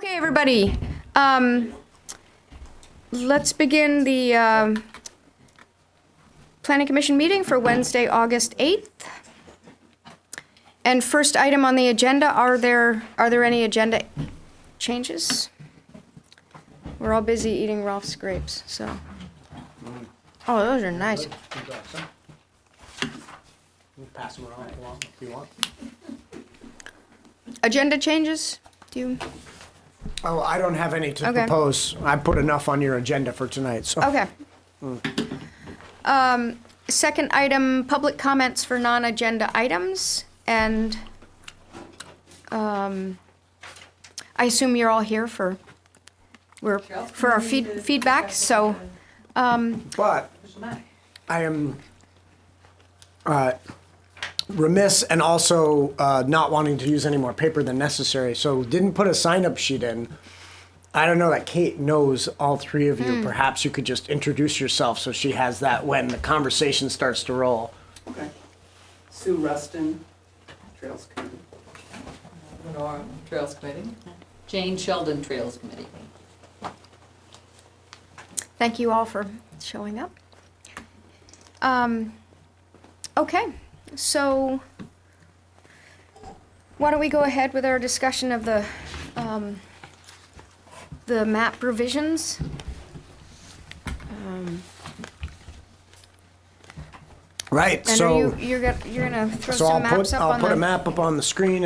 Okay, everybody. Let's begin the Planning Commission meeting for Wednesday, August 8th. And first item on the agenda, are there any agenda changes? We're all busy eating Ralph's grapes, so. Oh, those are nice. Pass them around if you want. Agenda changes? Do you? Oh, I don't have any to Okay. propose. I put enough on your agenda for tonight, so. Okay. Second item, public comments for non-agenda items, and I assume you're all here for our feedback. So, But I am remiss and also not wanting to use any more paper than necessary. So didn't put a sign-up sheet in. I don't know that Kate knows all three of you. Perhaps you could just introduce yourself so she has that when the conversation starts to roll. Okay. Sue Rustin, Trails Committee. Lenore, Trails Committee. Jane Sheldon, Trails Committee. thank you all for showing up. Okay, so why don't we go ahead with our discussion of the map revisions? Right. And so. you're gonna throw So some maps up I'll on put the. a map up on the screen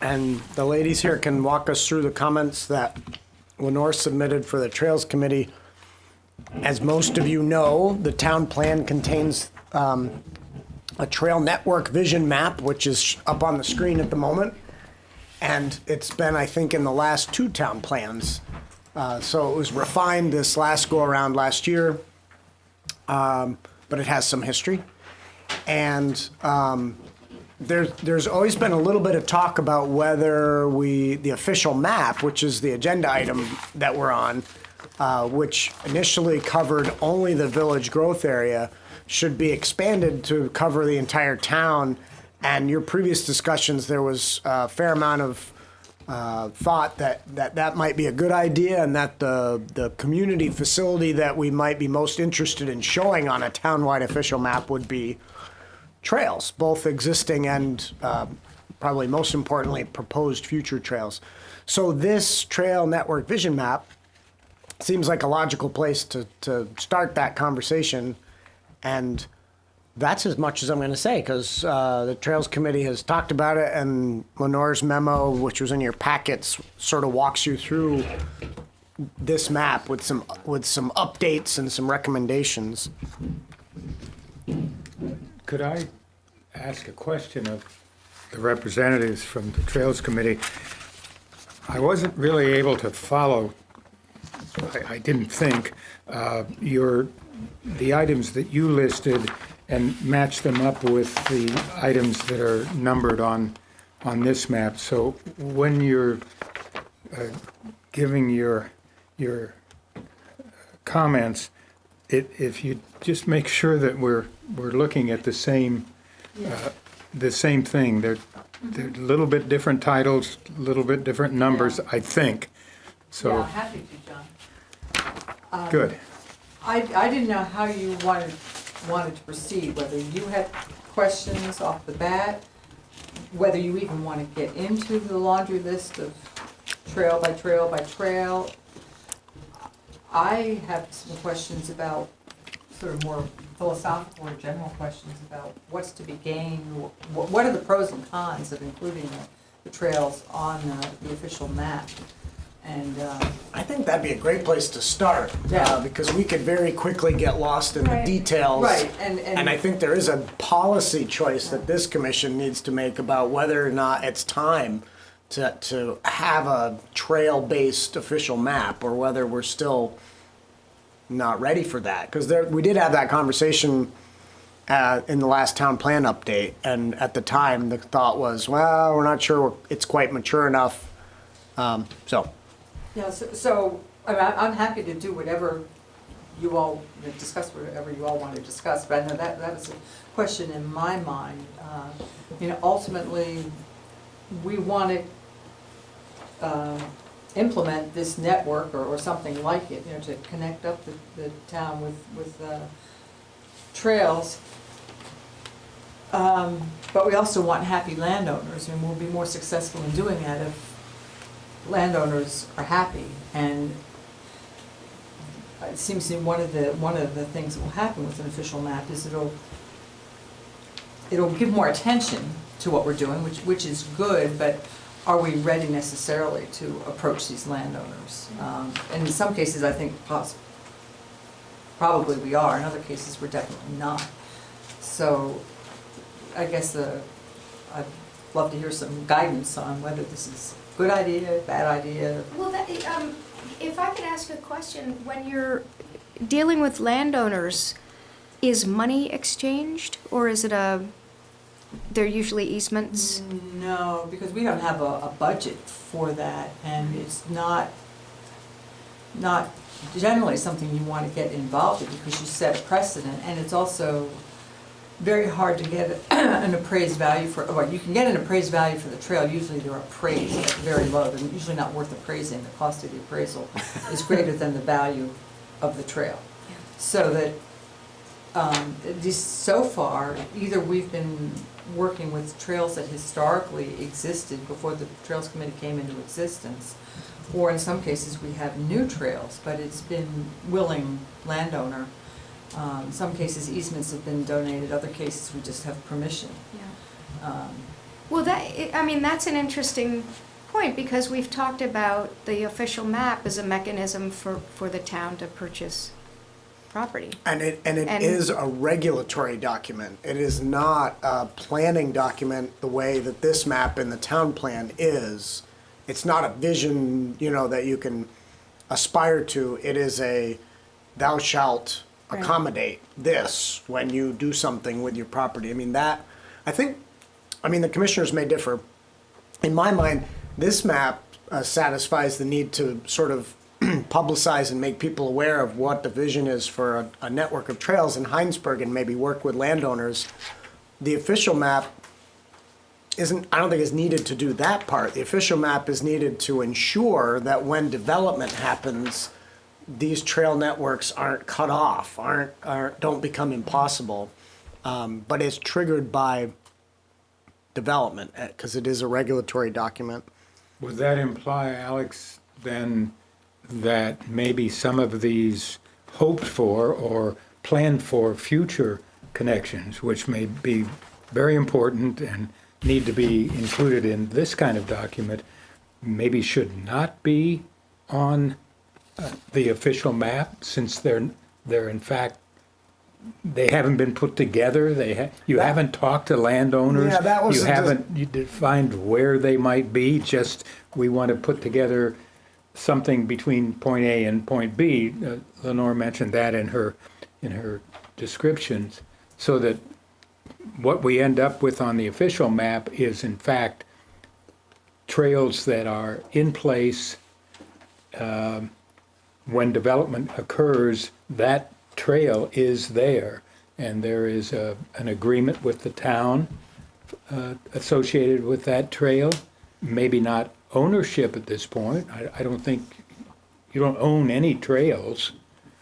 and the ladies here can walk us through the comments that Lenore submitted for the Trails Committee. As most of you know, the town plan contains a trail network vision map, which is up on the screen at the moment. And it's been, I think, in the last two town plans. So it was refined this last go around last year. But it has some history. And there's always been a little bit of talk about whether the official map, which is the agenda item that we're on, which initially covered only the village growth area, should be expanded to cover the entire town. And your previous discussions, there was a fair amount of thought that might be a good idea, and that the community facility that we might be most interested in showing on a townwide official map would be trails, both existing and probably most importantly, proposed future trails. So this trail network vision map seems like a logical place to start that conversation, and that's as much as I'm going to say, because the Trails Committee has talked about it, and Lenore's memo, which was in your packets, sort of walks you through this map with some updates and some recommendations. Could I ask a question of the representatives from the Trails Committee? I wasn't really able to follow, I didn't think, the items that you listed and match them up with the items that are numbered on this map. So when you're giving your comments, if you just make sure that we're looking at the same thing. They're a little bit different titles, a little bit different numbers, I think. So Yeah, happy to, John. good. I didn't know how you wanted to proceed, whether you had questions off the bat, whether you even want to get into the laundry list of trail by trail by trail. I have some questions about, sort of more philosophical or general questions about what's to be gained, what are the pros and cons of including the trails on the official map. And I think that'd be a great place to start, Yeah. because we could very quickly get lost in Right. the details. Right, And I think there is a policy choice that this commission needs to make about whether or not it's time to have a trail-based official map, or whether we're still not ready for that. Because we did have that conversation in the last town plan update, and at the time, the thought was, well, we're not sure it's quite mature enough. So. yeah, so I mean, I'm happy to do whatever you all, discuss whatever you all want to discuss, but I know that was a question in my mind. Ultimately, we wanted implement this network or something like it, you know, to connect up the town with trails. But we also want happy landowners, and we'll be more successful in doing that if landowners are happy. And it seems to me one of the things that will happen with an official map is it'll give more attention to what we're doing, which is good, but are we ready necessarily to approach these landowners? And in some cases, I think probably we are. In other cases, we're definitely not. So I guess I'd love to hear some guidance on whether this is a good idea, bad idea. Well, if I could ask a question, when you're dealing with landowners, is money exchanged, or is it they're usually easements? No, because we don't have a budget for that, and it's not generally something you want to get involved in because you set a precedent, and it's also very hard to get an appraised value for, well, you can get an appraised value for the trail. Usually they're appraised at very low. They're usually not worth appraising. The cost of the appraisal is greater than the value of the trail. So that so far, either we've been working with trails that historically existed before the Trails Committee came into existence, or in some cases we have new trails, but it's been willing landowner. In some cases easements have been donated, other cases we just have permission. Yeah. Well, that's an interesting point, because we've talked about the official map as a mechanism for the town to purchase property. And it is a regulatory document. It is not a planning document the way that this map in the town plan is. It's not a vision, that you can aspire to. It is a thou shalt Right. accommodate this when you do something with your property. The commissioners may differ. In my mind, this map satisfies the need to sort of publicize and make people aware of what the vision is for a network of trails in Hinesburg and maybe work with landowners. The official map I don't think is needed to do that part. The official map is needed to ensure that when development happens, these trail networks aren't cut off, don't become impossible, but it's triggered by development, because it is a regulatory document. Would that imply, Alex, then that maybe some of these hoped for or planned for future connections, which may be very important and need to be included in this kind of document, maybe should not be on the official map, since they're in fact, they haven't been put together. You haven't talked to landowners. Yeah, that was you haven't defined where they might be. Just we want to put together something between point A and point B. Lenore mentioned that in her descriptions, so that what we end up with on the official map is in fact trails that are in place. When development occurs, that trail is there, and there is an agreement with the town associated with that trail. Maybe not ownership at this point. I don't think, you don't own any trails,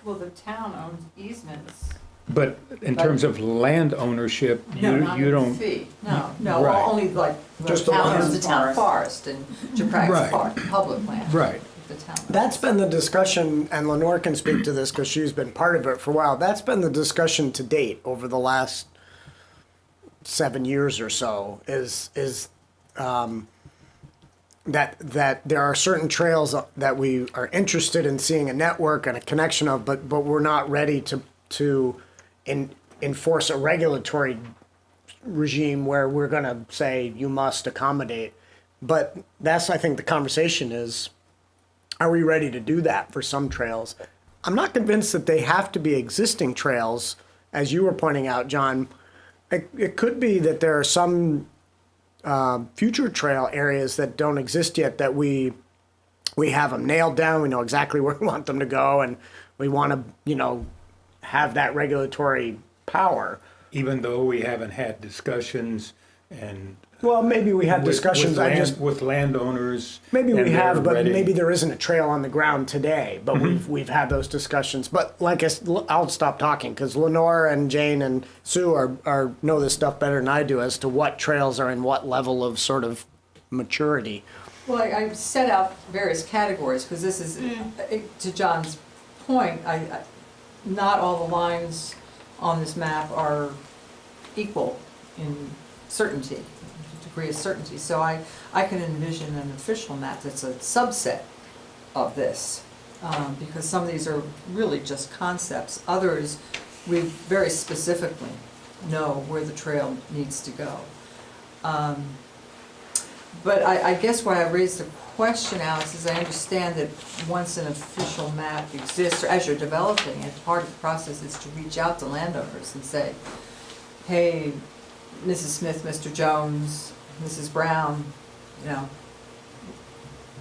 Well, the town owns easements. but in terms of land ownership, you don't. Fee. No, Right. only like the Just the town land owns the town forest and Japrax Right. Park, public land. Right. The town. That's been the discussion, and Lenore can speak to this because she's been part of it for a while. That's been the discussion to date over the last 7 years or so, is that there are certain trails that we are interested in seeing a network and a connection of, but we're not ready to enforce a regulatory regime where we're going to say you must accommodate. But that's, I think, the conversation is, are we ready to do that for some trails? I'm not convinced that they have to be existing trails, as you were pointing out, John. It could be that there are some future trail areas that don't exist yet, that we have them nailed down. We know exactly where we want them to go, and we want to, have that regulatory power. Even though we haven't had discussions and Well, maybe we had with discussions, with landowners. maybe we and they're have, but ready. maybe there isn't a trail on the ground today, but we've had those discussions. But like I'll stop talking, because Lenore and Jane and Sue are know this stuff better than I do as to what trails are in what level of sort of maturity. Well, I set out various categories, because this is, to John's point, not all the lines on this map are equal in certainty, degree of certainty. So I can envision an official map that's a subset of this, because some of these are really just concepts. Others, we very specifically know where the trail needs to go. But I guess why I raised the question, Alex, is I understand that once an official map exists, or as you're developing it, part of the process is to reach out to landowners and say, hey, Mrs. Smith, Mr. Jones, Mrs. Brown, you know,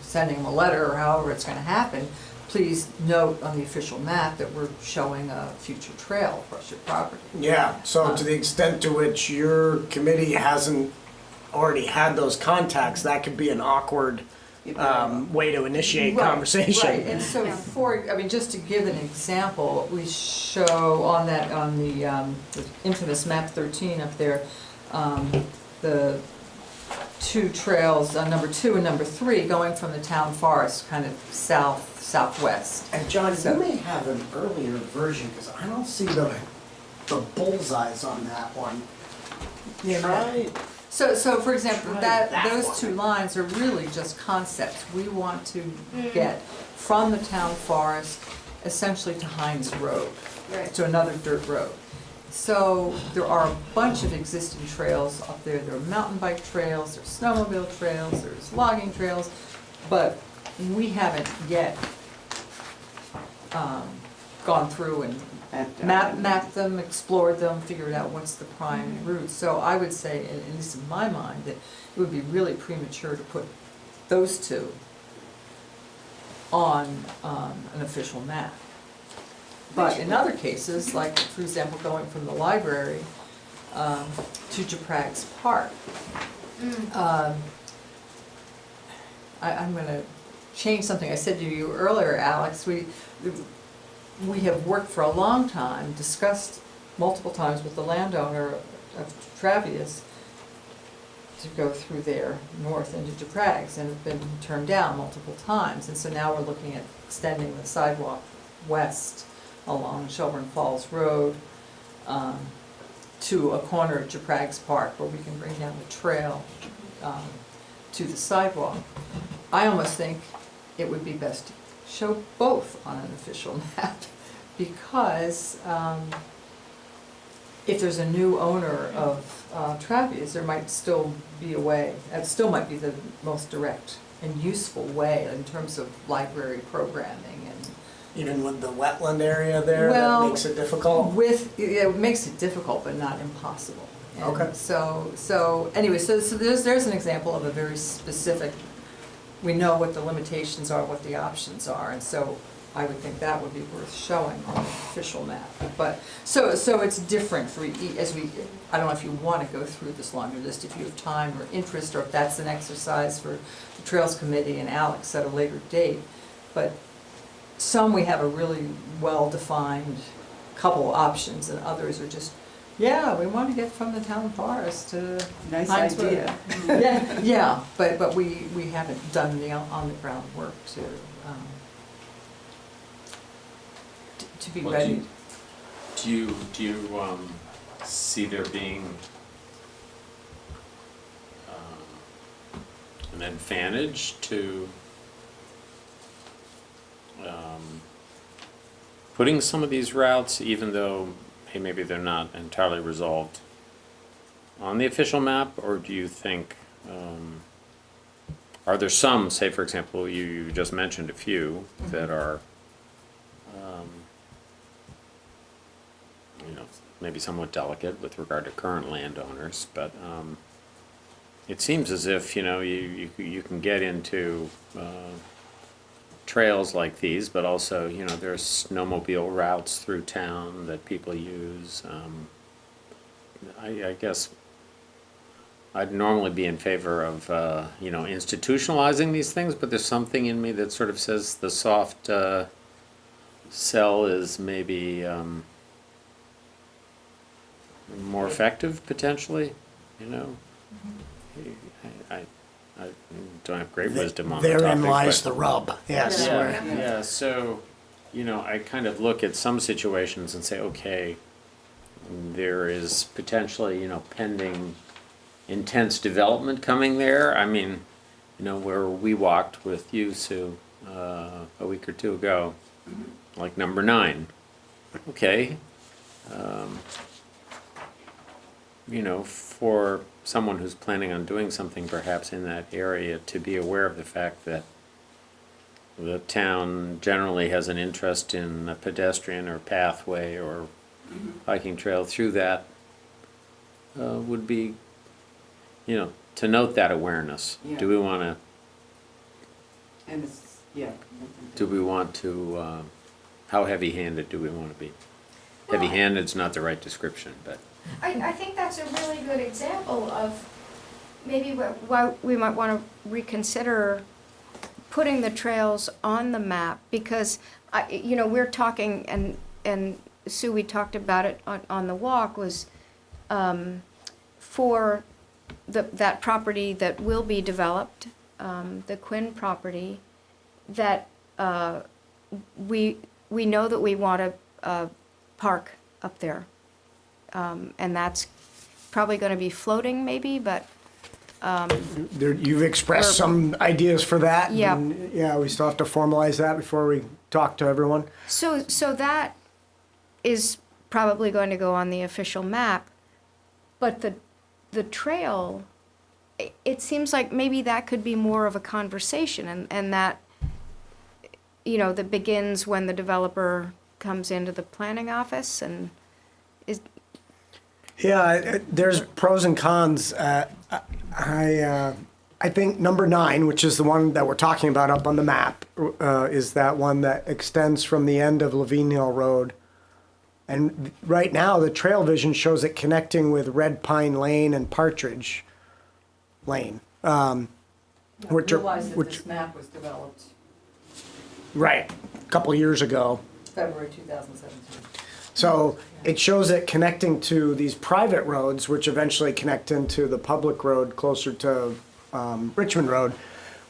sending them a letter or however it's gonna happen, please note on the official map that we're showing a future trail across your property. Yeah, so to the extent to which your committee hasn't already had those contacts, that could be an awkward way to initiate Right, conversation. Right, and so just to give an example, we show on the infamous map 13 up there, the two trails, number 2 and number 3, going from the town forest, kind of southwest. And John, So- you may have an earlier version, because I don't see the bullseyes on that one. Try, So for example, Try that that those one. two lines are really just concepts. We want to get from the town forest essentially to Hines Road, Right. to another dirt road. So there are a bunch of existing trails up there. There are mountain bike trails, there's snowmobile trails, there's logging trails, but we haven't yet gone through and mapped them, explored them, figured out what's the prime route. So I would say, at least in my mind, that it would be really premature to put those two on an official map. But in other cases, like for example, going from the library to Japrag's Park, I'm gonna change something I said to you earlier, Alex. We have worked for a long time, discussed multiple times with the landowner of Travius to go through there north into Japrag's, and have been turned down multiple times. And so now we're looking at extending the sidewalk west along Shelburne Falls Road to a corner of Japrag's Park where we can bring down the trail to the sidewalk. I almost think it would be best to show both on an official map, because if there's a new owner of Travius, there might still be a way, it still might be the most direct and useful way in terms of library programming and even with the wetland area there, that Well, makes it difficult. it makes it difficult but not impossible. And Okay. So anyway, so there's an example of a very specific, we know what the limitations are, what the options are, and so I would think that would be worth showing on the official map. But, so it's different for, I don't know if you want to go through this longer list, if you have time or interest, or if that's an exercise for the Trails Committee and Alex at a later date. But some we have a really well-defined couple options, and others are just, yeah, we want to get from the town forest to Nice Hinesburg. idea. Yeah, but we haven't done the on-the-ground work to be Well, ready. Do you see there being an advantage to putting some of these routes, even though, hey, maybe they're not entirely resolved, on the official map? Or do you think, are there some, say for example, you just mentioned a few that are maybe somewhat delicate with regard to current landowners, but it seems as if, you can get into trails like these, but also, there's snowmobile routes through town that people use. I guess I'd normally be in favor of, institutionalizing these things, but there's something in me that sort of says the soft sell is maybe more effective potentially, I don't have great wisdom on the topic. Therein lies but- the rub, yes. Yeah, yeah, so, I kind of look at some situations and say, okay, there is potentially, pending intense development coming there. I mean, where we walked with you, Sue, a week or two ago, like number 9. Okay. For someone who's planning on doing something perhaps in that area, to be aware of the fact that the town generally has an interest in a pedestrian or pathway or hiking trail through that would be, to note that awareness. Yeah. Do we want to, And it's, yeah. how heavy-handed do we want to be? Heavy-handed's not the right description, but. I think that's a really good example of maybe why we might want to reconsider putting the trails on the map, because, we're talking, and Sue, we talked about it on the walk, was for that property that will be developed, the Quinn property, that we know that we want a park up there. And that's probably going to be floating maybe, but You've expressed some ideas for that. Yeah. And, yeah, we still have to formalize that before we talk to everyone. so that is probably going to go on the official map. But the trail, it seems like maybe that could be more of a conversation, and that, that begins when the developer comes into the planning office and is. Yeah, there's pros and cons. I think number 9, which is the one that we're talking about up on the map, is that one that extends from the end of Levine Hill Road. And right now, the trail vision shows it connecting with Red Pine Lane and Partridge Lane. I Which are- realized that which- this map was developed Right, a couple years ago. February 2017. So it shows it connecting to these private roads, which eventually connect into the public road closer to Richmond Road.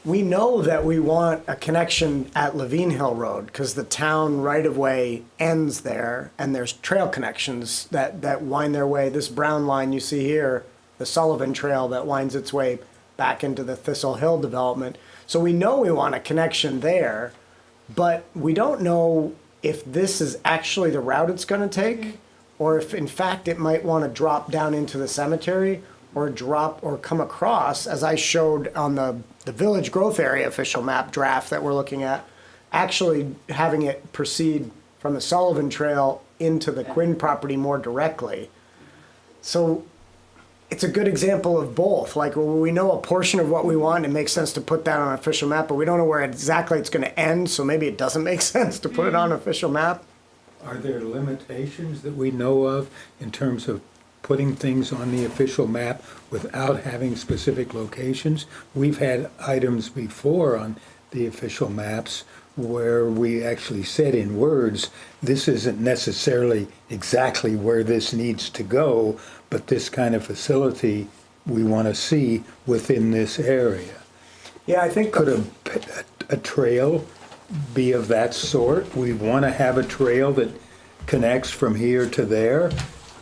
We know that we want a connection at Levine Hill Road because the town right-of-way ends there, and there's trail connections that wind their way. This brown line you see here, the Sullivan Trail that winds its way back into the Thistle Hill development. So we know we want a connection there, but we don't know if this is actually the route it's going to take, or if in fact it might want to drop down into the cemetery or come across, as I showed on the village growth area official map draft that we're looking at, actually having it proceed from the Sullivan Trail into the Quinn property more directly. So it's a good example of both. Like, we know a portion of what we want, it makes sense to put that on an official map, but we don't know where exactly it's going to end, so maybe it doesn't make sense to put it on an official map. Are there limitations that we know of in terms of putting things on the official map without having specific locations? We've had items before on the official maps where we actually said in words, this isn't necessarily exactly where this needs to go, but this kind of facility we want to see within this area. Yeah, I think Could a trail be of that sort? We want to have a trail that connects from here to there,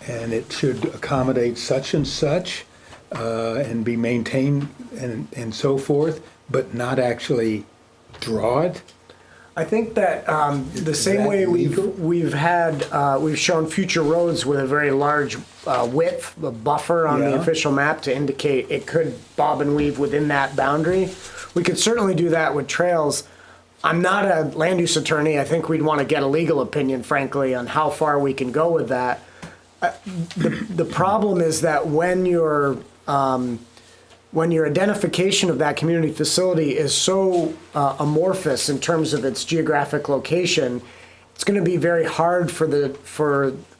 and it should accommodate such and such, and be maintained and so forth, but not actually draw it? I think that the same that way legal? we've shown future roads with a very large width, a buffer on the Yeah. official map to indicate it could bob and weave within that boundary. We could certainly do that with trails. I'm not a land use attorney. I think we'd want to get a legal opinion, frankly, on how far we can go with that. The problem is that when your identification of that community facility is so amorphous in terms of its geographic location, it's going to be very hard for the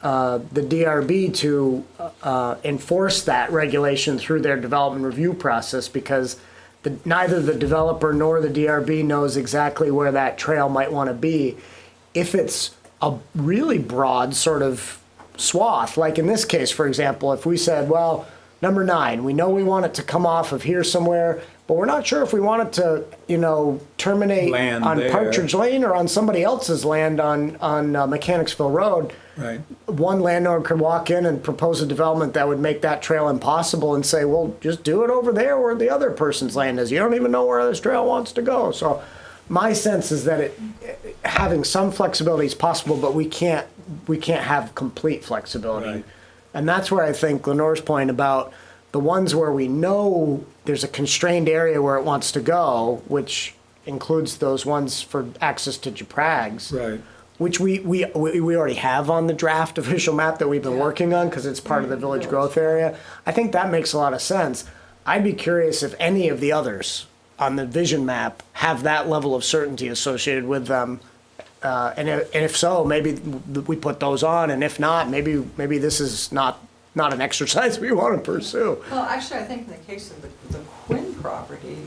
DRB to enforce that regulation through their development review process, because neither the developer nor the DRB knows exactly where that trail might want to be. If it's a really broad sort of swath, like in this case, for example, if we said, well, number 9, we know we want it to come off of here somewhere, but we're not sure if we want it to, terminate Land on there. Partridge Lane or on somebody else's land on Mechanicsville Road. Right. One landowner could walk in and propose a development that would make that trail impossible and say, well, just do it over there where the other person's land is. You don't even know where this trail wants to go. So my sense is that having some flexibility is possible, but we can't have complete flexibility. Right. And that's where I think Lenore's point about the ones where we know there's a constrained area where it wants to go, which includes those ones for access to JPRAGs. Right. Which we already have on the draft official map that we've been working on because it's part of the village growth area. I think that makes a lot of sense. I'd be curious if any of the others on the vision map have that level of certainty associated with them. And if so, maybe we put those on, and if not, maybe this is not an exercise we want to pursue. Well, actually, I think in the case of the Quinn property,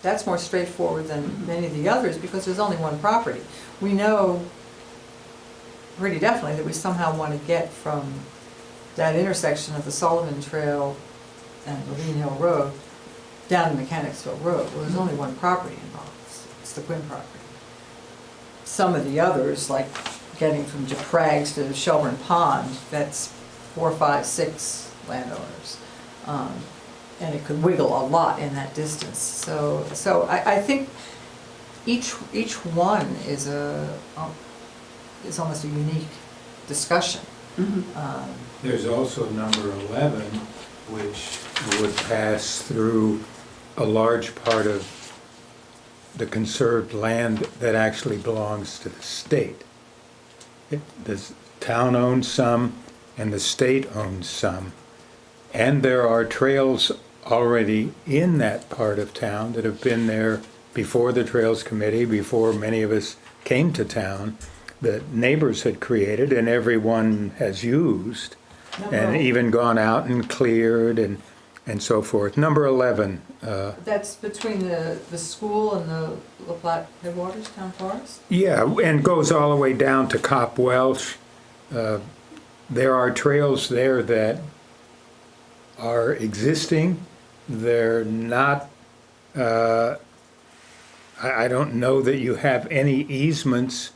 that's more straightforward than many of the others because there's only one property. We know pretty definitely that we somehow want to get from that intersection of the Sullivan Trail and Levine Hill Road down to Mechanicsville Road. Well, there's only one property involved. It's the Quinn property. Some of the others, like getting from JPRAGs to Shelburne Pond, that's 4, 5, 6 landowners. And it could wiggle a lot in that distance. So I think each one is almost a unique discussion. There's also number 11, which would pass through a large part of the conserved land that actually belongs to the state. The town owns some, and the state owns some. And there are trails already in that part of town that have been there before the Trails Committee, before many of us came to town, that neighbors had created and everyone has used, and even gone out and cleared and so forth. Number 11. That's between the school and the La Platte Headwaters Town Forest? Yeah, and goes all the way down to Cop Welsh. There are trails there that are existing. They're not, I don't know that you have any easements,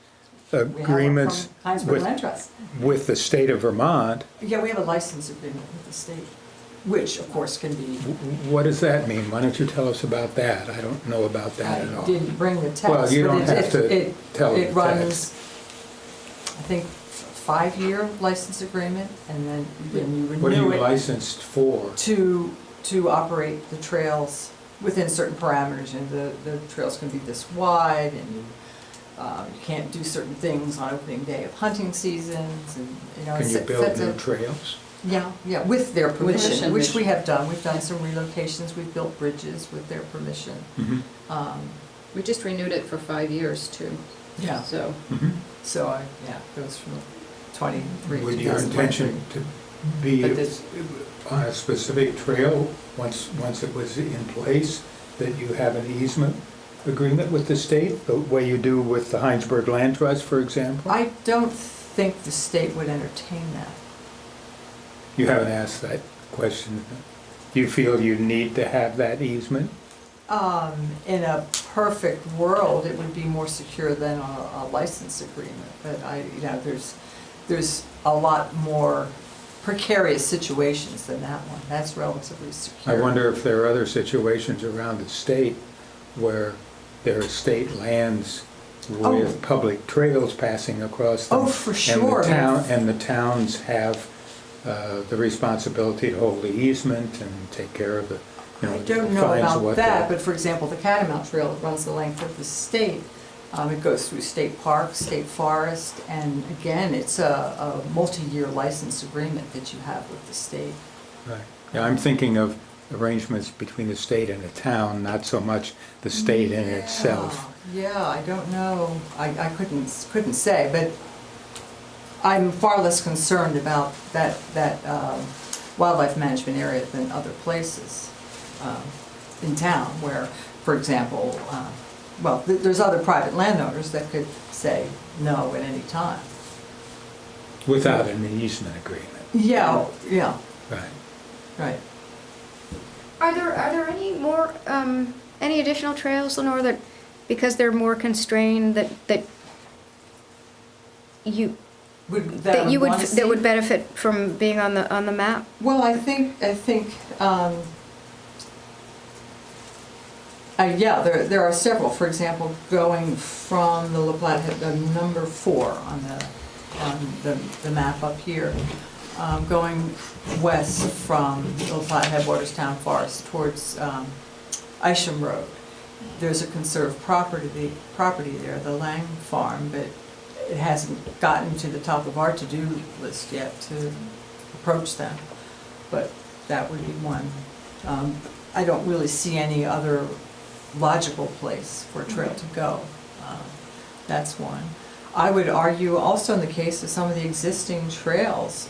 agreements We have it from Hinesburg Land Trust. with the state of Vermont. Yeah, we have a license agreement with the state, which of course can be, What does that mean? Why don't you tell us about that? I don't know about that at I all. didn't bring the text. Well, you but don't it- have to it- tell the It runs, I think, 5-year license agreement, and then you What are renew you it licensed for? to operate the trails within certain parameters. And the trails can be this wide, and you can't do certain things on opening day of hunting seasons, and, Can it you build sets new a- trails? Yeah, with their permission, permission, which we have done. We've done some relocations, we've built bridges with their permission. We just renewed it for 5 years too. Yeah. So, So, it goes from 23 to Would your 2023. intention to be But this- on a specific trail, once it was in place, that you have an easement agreement with the state, the way you do with the Hinesburg Land Trust, for example? I don't think the state would entertain that. You haven't asked that question. Do you feel you need to have that easement? In a perfect world, it would be more secure than a license agreement, but there's a lot more precarious situations than that one. That's relatively secure. I wonder if there are other situations around the state where there are state lands with public trails passing across them. Oh, for sure. And the towns have the responsibility to hold the easement and take care of the, I don't know defines about what that, the- but for example, the Catamount Trail that runs the length of the state, it goes through state park, state forest, and again, it's a multi-year license agreement that you have with the state. Right. Yeah, I'm thinking of arrangements between the state and the town, not so much the state in itself. Yeah, I don't know. I couldn't say, but I'm far less concerned about that wildlife management area than other places in town where, for example, well, there's other private landowners that could say no at any time. Without an easement agreement. Yeah, Right. right. Are there any more, any additional trails, Lenore, that, because they're more constrained, that you, that you would, wanna see? that would benefit from being on the map? Well, I think, yeah, there are several. For example, going from the La Plata, number 4 on the map up here, going west from the La Plata Headwaters Town Forest towards Isham Road. There's a conserved property there, the Lang Farm, but it hasn't gotten to the top of our to-do list yet to approach them. But that would be one. I don't really see any other logical place for a trail to go. That's one. I would argue also in the case of some of the existing trails,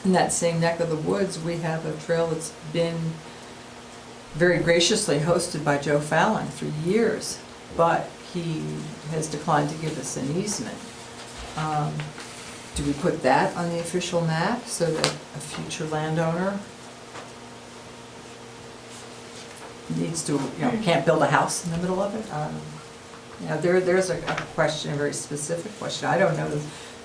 in that same neck of the woods, we have a trail that's been very graciously hosted by Joe Fallon for years, but he has declined to give us an easement. Do we put that on the official map so that a future landowner needs to, can't build a house in the middle of it? There's a question, a very specific question. I don't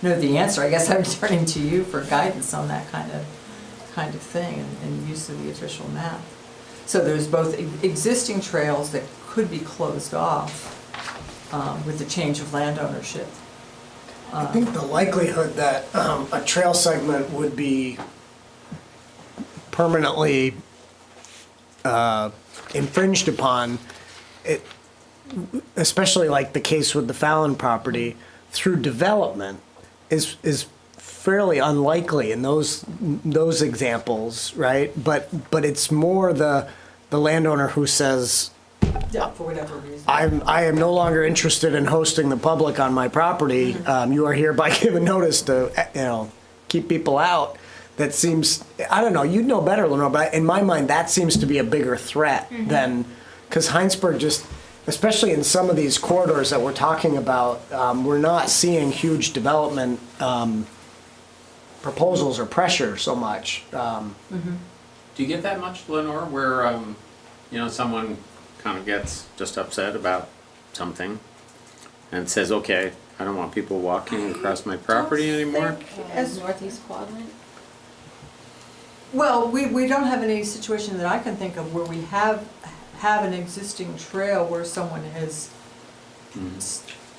know the answer. I guess I'm turning to you for guidance on that kind of thing and use of the official map. So there's both existing trails that could be closed off with the change of land ownership. I think the likelihood that a trail segment would be permanently infringed upon, it, especially like the case with the Fallon property, through development is fairly unlikely in those examples, right? But it's more the landowner who says, Yeah, for whatever reason. I am no longer interested in hosting the public on my property. You are hereby given notice to, keep people out. That seems, I don't know, you'd know better, Lenore, but in my mind, that seems to be a bigger threat than, because Hinesburg just, especially in some of these corridors that we're talking about, we're not seeing huge development proposals or pressure so much. Do you get that much, Lenore, where, someone kind of gets just upset about something and says, okay, I don't want people walking across my property anymore? As Northeast quadrant? Well, we don't have any situation that I can think of where we have an existing trail where someone has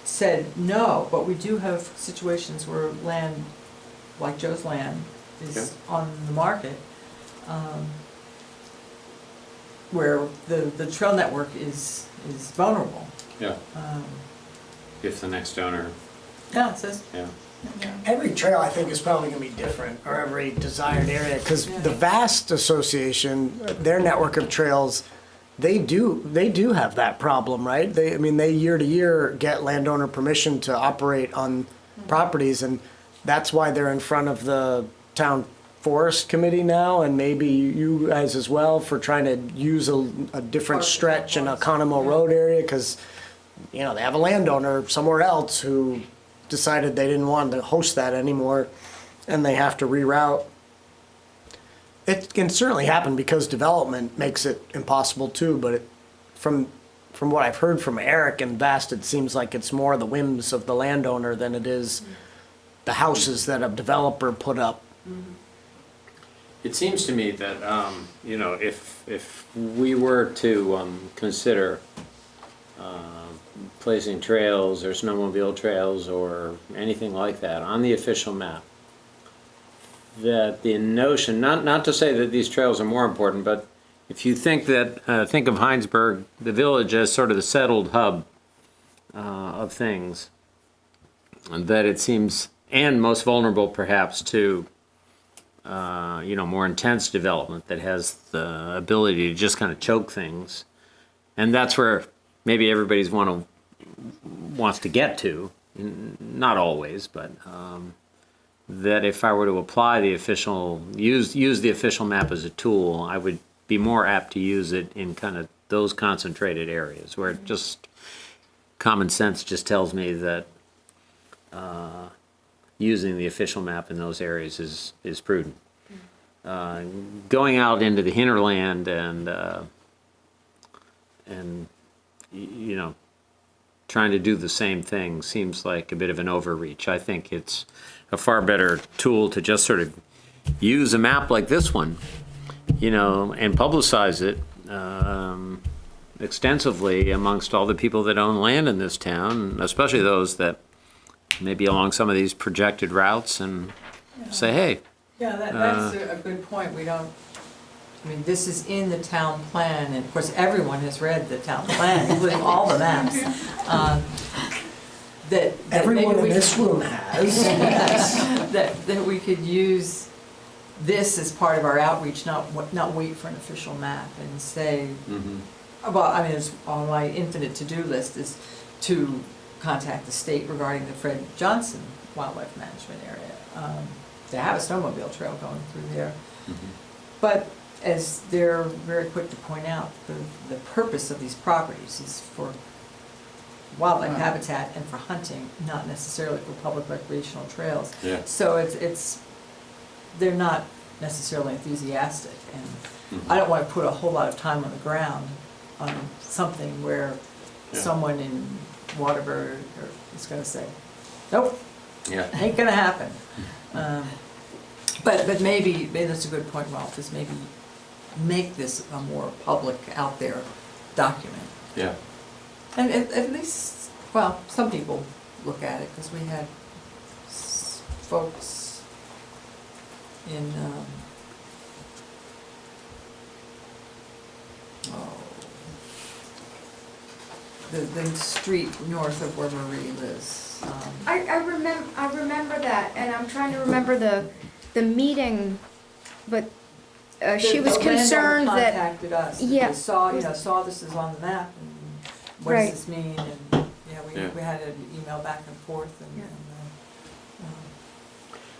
said no, but we do have situations where land, like Joe's land, is on the market, where the trail network is vulnerable. Yeah. If the next owner, Yeah, it says. yeah. Every trail, I think, is probably going to be different, or every desired area, because the Vast Association, their network of trails, they do have that problem, right? They year to year get landowner permission to operate on properties, and that's why they're in front of the town forest committee now, and maybe you guys as well, for trying to use a different stretch in a Conomo Road area, because they have a landowner somewhere else who decided they didn't want to host that anymore, and they have to reroute. It can certainly happen because development makes it impossible too, but from what I've heard from Eric and Vast, it seems like it's more the whims of the landowner than it is the houses that a developer put up. It seems to me that, if we were to consider placing trails or snowmobile trails or anything like that on the official map, that the notion, not to say that these trails are more important, but if you think of Hinesburg, the village, as sort of the settled hub of things, that it seems, and most vulnerable perhaps to more intense development that has the ability to just kind of choke things. And that's where maybe everybody's wants to get to, not always, but that if I were to apply the use the official map as a tool, I would be more apt to use it in kind of those concentrated areas where it just common sense just tells me that using the official map in those areas is prudent. Going out into the hinterland and trying to do the same thing seems like a bit of an overreach. I think it's a far better tool to just sort of use a map like this one, and publicize it extensively amongst all the people that own land in this town, especially those that may be along some of these projected routes, and say, hey. Yeah, that's a good point. This is in the town plan, and of course, everyone has read the town plan, including all the maps. That Everyone maybe in this room has. that we could use this as part of our outreach, not wait for an official map and say, it's on my infinite to-do list is to contact the state regarding the Fred Johnson Wildlife Management Area. To have a snowmobile trail going through there. But as they're very quick to point out, the purpose of these properties is for wildlife habitat and for hunting, not necessarily for public recreational trails. Yeah. So they're not necessarily enthusiastic, and I don't want to put a whole lot of time on the ground on something where someone in Waterbury is going to say, nope, ain't going to happen. But maybe that's a good point, Ralph, is maybe make this a more public, out there document. Yeah. And at least, well, some people look at it, because we had folks in, the street north of where Marie lives. I remember that, and I'm trying to remember the meeting, but she was The landowner concerned that, contacted us. Yeah. They saw this is on the map, and what Right. does this mean? And, we had an email back and forth, and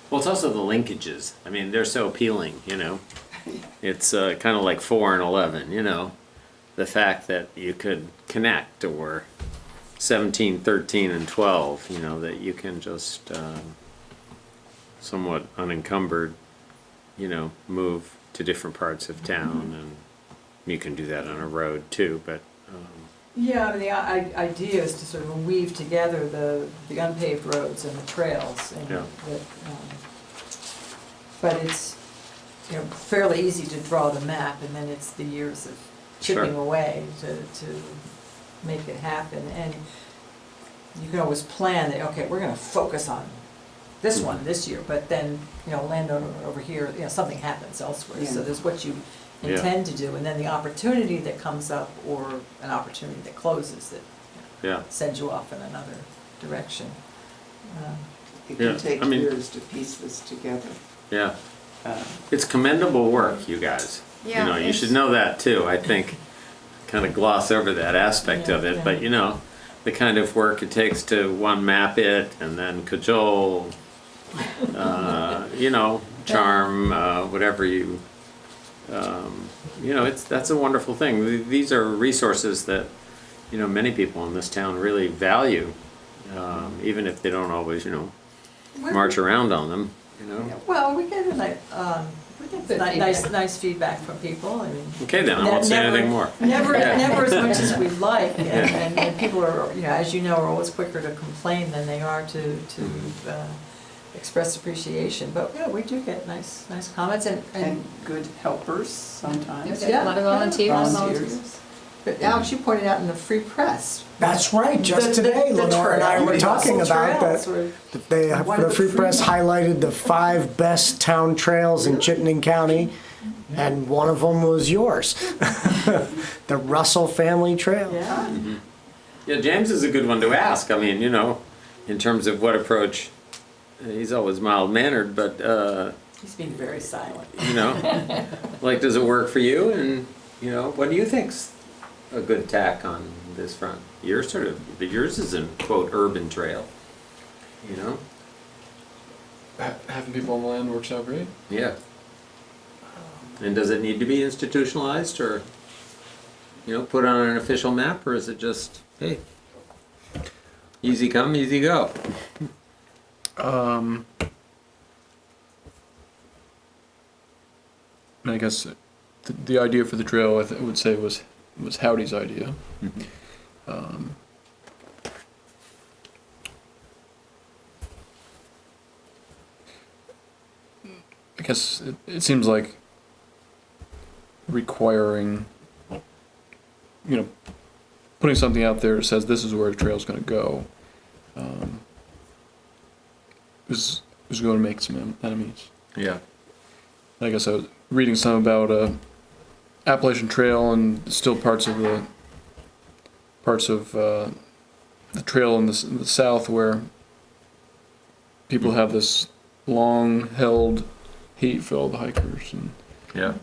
Well, it's also the linkages. I mean, they're so appealing, It's kind of like 4 and 11, The fact that you could connect, or 17, 13, and 12, that you can just somewhat unencumbered, move to different parts of town, and you can do that on a road too, but yeah, the idea is to sort of weave together the unpaved roads and the trails, and Yeah. but it's fairly easy to draw the map, and then it's the years of chipping Sure. away to make it happen. And you can always plan that, okay, we're going to focus on this one this year, but then landowner over here, something happens elsewhere. So there's what you intend to do, and then the opportunity that comes up, or an opportunity that closes that sends you off in another direction. It can Yeah, take I mean- years to piece this together. yeah. It's commendable work, you guys. Yeah, You should know that too. I think kind of gloss over that aspect of it, but the kind of work it takes to map it, and then cajole, charm, whatever you, that's a wonderful thing. These are resources that, many people in this town really value, even if they don't always, march around on them, Well, we get nice feedback from people. Okay, then, I won't say anything more. Never Yeah. as much as we'd like, and people are, as you know, are always quicker to complain than they are to express appreciation. But we do get nice comments, And good helpers sometimes. A lot of volunteers. But Alex, you pointed out in the Free Press. That's right, just the- today, the Lenore and I were talking Russell about Trails that. were The Free Press highlighted the 5 best town trails in Chittenden County, and one of them was yours. The Russell Family Trail. Yeah. Yeah, James is a good one to ask. I mean, in terms of what approach, he's always mild-mannered, but He's being very silent. You know, like, does it work for you? And, you know, what do you think's a good tack on this front? Yours yours is a quote urban trail, you know? Having people on the land works out great. Yeah. And does it need to be institutionalized or, you know, put on an official map, or is it just, hey, easy come, easy go? I guess the idea for the trail, I would say, was Howdy's idea. I guess it seems like requiring, you know, putting something out there that says this is where the trail's going to go, is going to make some enemies. Yeah. I guess I was reading some about Appalachian Trail and still parts of the trail in the south where people have this long-held hate for all the hikers, and Yeah.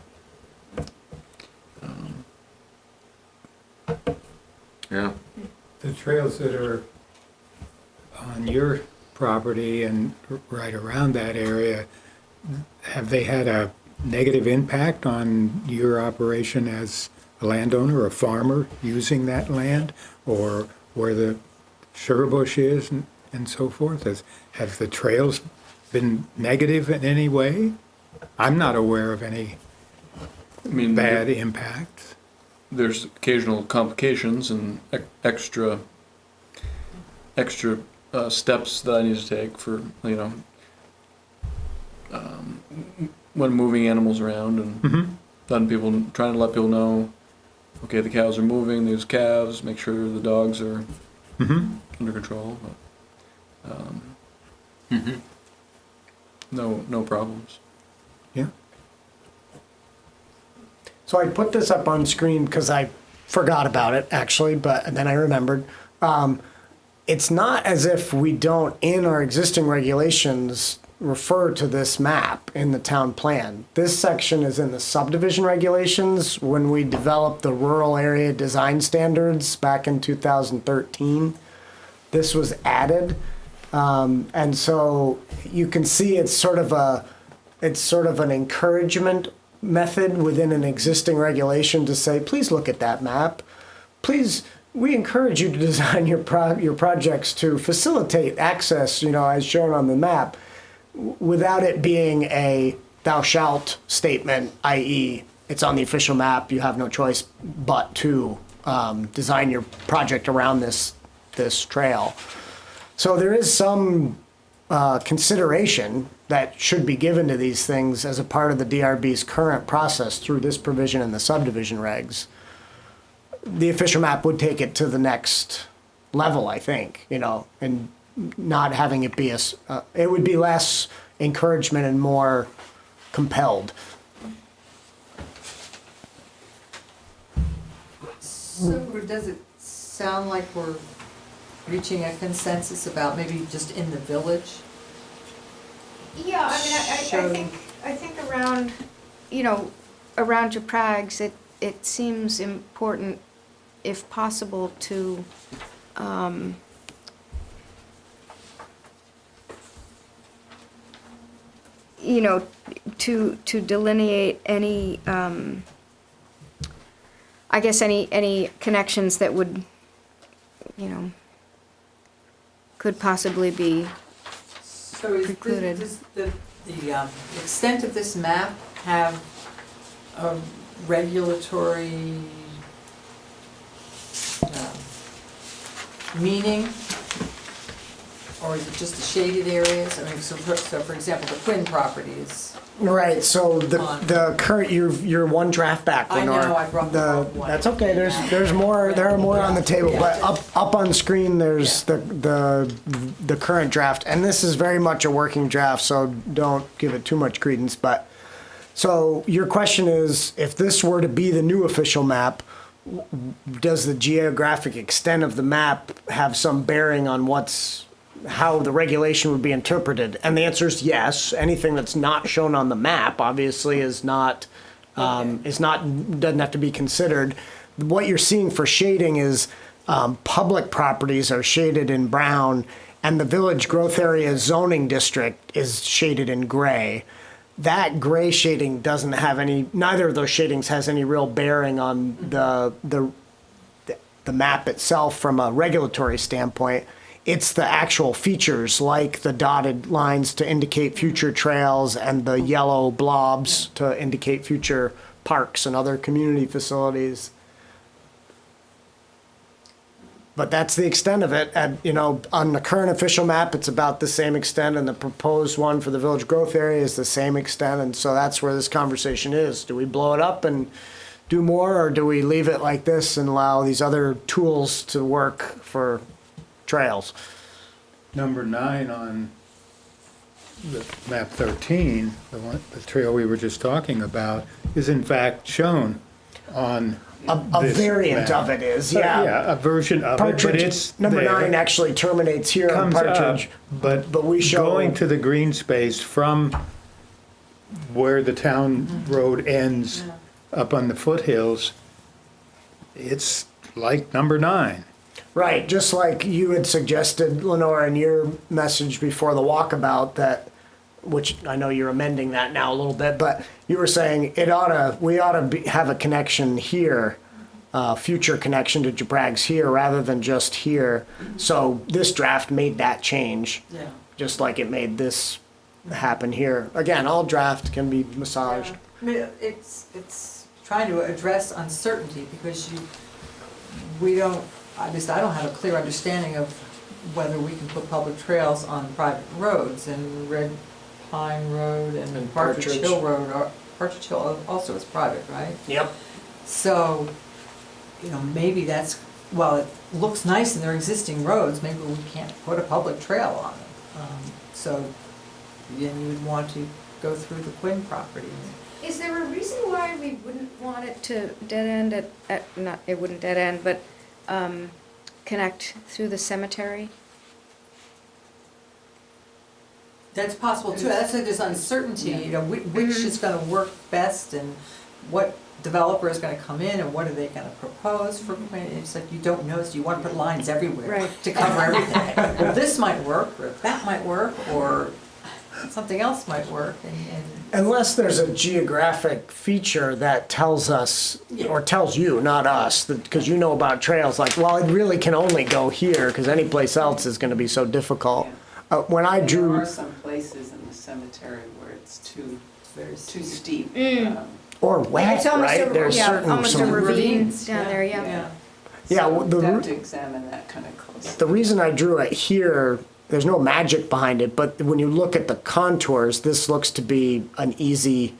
Yeah. The trails that are on your property and right around that area, have they had a negative impact on your operation as a landowner, a farmer using that land, or where the sugar bush is and so forth? Have the trails been negative in any way? I'm not aware of any I mean, bad impacts. there's occasional complications and extra steps that I need to take for, you know, when moving animals around and trying to let people know, okay, the cows are moving, there's calves, make sure the dogs are under control. But, no problems. Yeah. So I put this up on screen because I forgot about it, actually, but then I remembered. It's not as if we don't, in our existing regulations, refer to this map in the town plan. This section is in the subdivision regulations when we developed the rural area design standards back in 2013. This was added. And so you can see it's sort of an encouragement method within an existing regulation to say, please look at that map. Please, we encourage you to design your projects to facilitate access, you know, as shown on the map, without it being a thou shalt statement, i.e. it's on the official map, you have no choice but to design your project around this trail. So there is some consideration that should be given to these things as a part of the DRB's current process through this provision in the subdivision regs. The official map would take it to the next level, I think, you know, and not having it be it would be less encouragement and more compelled. So does it sound like we're reaching a consensus about maybe just in the village? Yeah, I mean, I think around, you know, around your prags, it seems important, if possible, to, you know, to delineate any, I guess any connections that would, you know, could possibly be So precluded. does the extent of this map have a regulatory meaning? Or is it just the shaded areas? I mean, so for example, the Quinn property is, Right, so the current, you're one draft back, I know, Lenore. I brought the wrong one. That's okay, there's more, there are more on the table, but up on screen, there's the current draft, and this is very much a working draft, so don't give it too much credence, but, so your question is, if this were to be the new official map, does the geographic extent of the map have some bearing on what's how the regulation would be interpreted. And the answer is yes. Anything that's not shown on the map obviously is not, doesn't have to be considered. What you're seeing for shading is public properties are shaded in brown, and the village growth area zoning district is shaded in gray. That gray shading doesn't have any, neither of those shadings has any real bearing on the map itself from a regulatory standpoint. It's the actual features like the dotted lines to indicate future trails and the yellow blobs to indicate future parks and other community facilities. But that's the extent of it. And, you know, on the current official map, it's about the same extent, and the proposed one for the village growth area is the same extent. And so that's where this conversation is. Do we blow it up and do more, or do we leave it like this and allow these other tools to work for trails? Number 9 on the map 13, the trail we were just talking about, is in fact shown on A this variant map. of it is, Yeah, a version of it, but Partridge, it's number there. 9 actually terminates here on Comes up, Partridge. but we show- going to the green space from where the town road ends up on the foothills, it's like number 9. Right, just like you had suggested, Lenore, in your message before the walkabout, that, which I know you're amending that now a little bit, but you were saying we ought to have a connection here, future connection to Jabrag's here rather than just here. So this draft made that change, Yeah. just like it made this happen here. Again, all draft can be massaged. I mean, it's trying to address uncertainty because we don't, at least I don't have a clear understanding of whether we can put public trails on private roads, and Red Pine Road and And Partridge Partridge. Hill Road, Partridge Hill also is private, right? Yep. So, you know, maybe that's, well, it looks nice in their existing roads, maybe we can't put a public trail on them. So then you would want to go through the Quinn property. Is there a reason why we wouldn't want it to dead end not, it wouldn't dead end, but connect through the cemetery? That's possible too, that's why there's uncertainty, you know, which is gonna work best and what developer is gonna come in and what are they gonna propose for, it's like you don't know, so you wanna put lines everywhere Right. to cover everything. Well, this might work, or that might work, or something else might work, and Unless there's a geographic feature that tells us, or tells you, not us, because you know about trails, like, well, it really can only go here, because any place else is gonna be so difficult. When I There drew, are some places in the cemetery where it's too very steep. or wet, It's almost right? a, There's yeah, certain, almost a some, ravine ravines, down there, yeah. Yeah, So well, the we'd ru- have to examine that kind of closely. the reason I drew it here, there's no magic behind it, but when you look at the contours, this looks to be an easy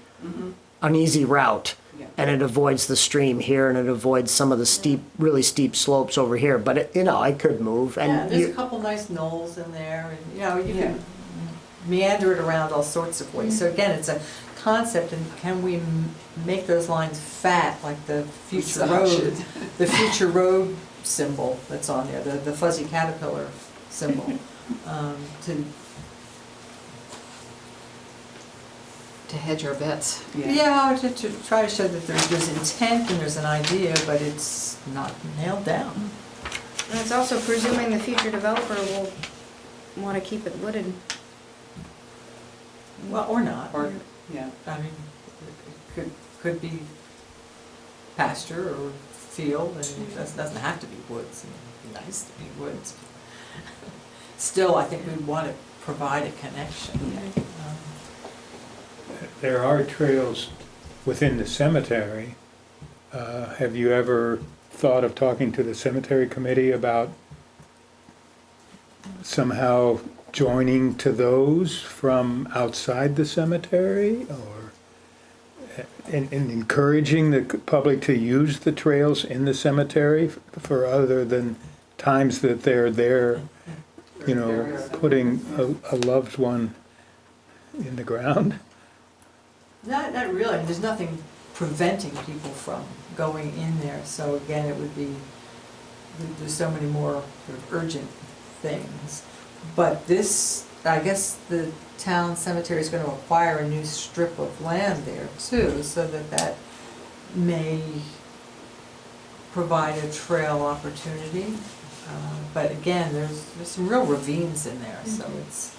route. Yeah. And it avoids the stream here, and it avoids some of the steep, really steep slopes over here, but it, you know, I could move, Yeah, and there's a you, couple nice knolls in there, and, you know, you Yeah. can meander it around all sorts of ways. So again, it's a concept, and can we make those lines fat, like the future Massage road, it. the future road symbol that's on there, the fuzzy caterpillar symbol, To hedge our bets. to try to show that there's intent and there's an idea, but it's not nailed down. And it's also presuming the future developer will want to keep it wooded. Well, or not. Or, yeah. I mean, it could be pasture or field, and it doesn't have to be woods. It'd be nice to be woods. Still, I think we'd want to provide a connection. There are trails within the cemetery. Have you ever thought of talking to the cemetery committee about somehow joining to those from outside the cemetery, or and encouraging the public to use the trails in the cemetery for other than times that they're there, you know, putting a loved one in the ground? Not really. I mean, there's nothing preventing people from going in there. So again, it would be, there's so many more sort of urgent things. But this, I guess the town cemetery is gonna acquire a new strip of land there too, so that may provide a trail opportunity. But again, there's some real ravines in there, so it's.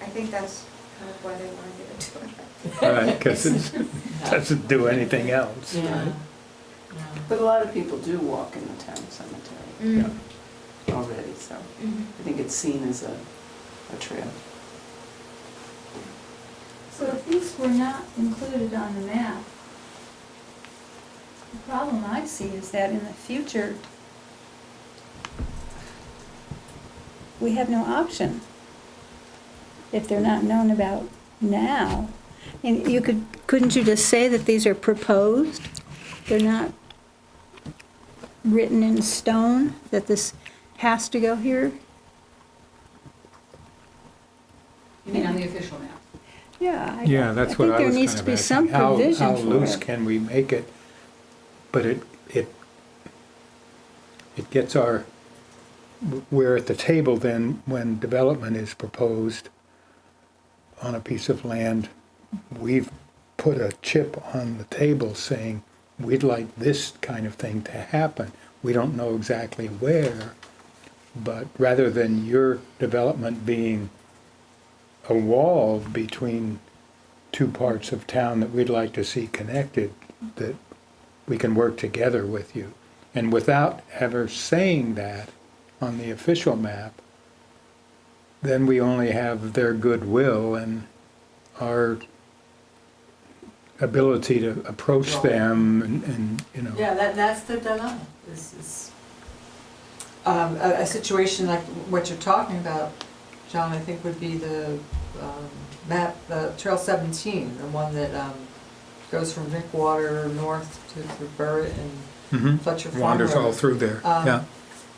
I think that's kind of why they want to get into it. Right, because it doesn't do anything else. Yeah. right? Yeah. But a lot of people do walk in the town cemetery already, so I think it's seen as a trail. So if these were not included on the map, the problem I see is that in the future, we have no option if they're not known about now. And couldn't you just say that these are proposed? They're not written in stone, that this has to go here? You mean on the official map? Yeah. Yeah, that's what I was think there needs kind to of be some asking. provision How for loose it. can we make it? But it gets we're at the table then when development is proposed on a piece of land. We've put a chip on the table saying, we'd like this kind of thing to happen. We don't know exactly where, but rather than your development being a wall between two parts of town that we'd like to see connected, that we can work together with you. And without ever saying that on the official map, then we only have their goodwill and our ability to approach them and you know. Yeah, that's the dilemma. This is a situation like what you're talking about, John, I think would be the map, the Trail 17, the one that goes from Drinkwater north to through Burritt and Fletcher Farm Wanders all Road. through there, yeah.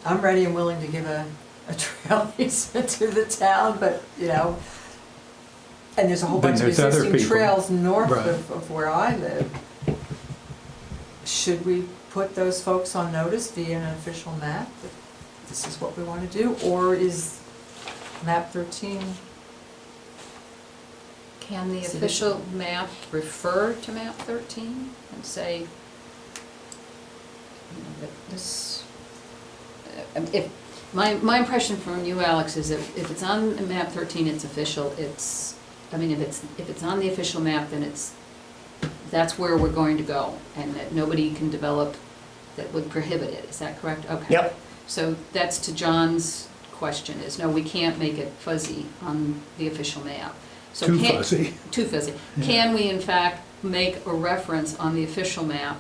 I'm ready and willing to give a trail easement to the town, but, you know, and there's a whole Then bunch of there's other existing people. trails north Right. of where I live. Should we put those folks on notice via an official map that this is what we want to do, or is map 13? Can the official map refer to map 13 and say, you know, that this, if, my impression from you, Alex, is that if it's on map 13, it's official, if it's on the official map, then that's where we're going to go, and that nobody can develop that would prohibit it, is that correct? Okay. Yep. So that's to John's question, is no, we can't make it fuzzy on the official map. So Too can- fuzzy. Too fuzzy. Can we in fact make a reference on the official map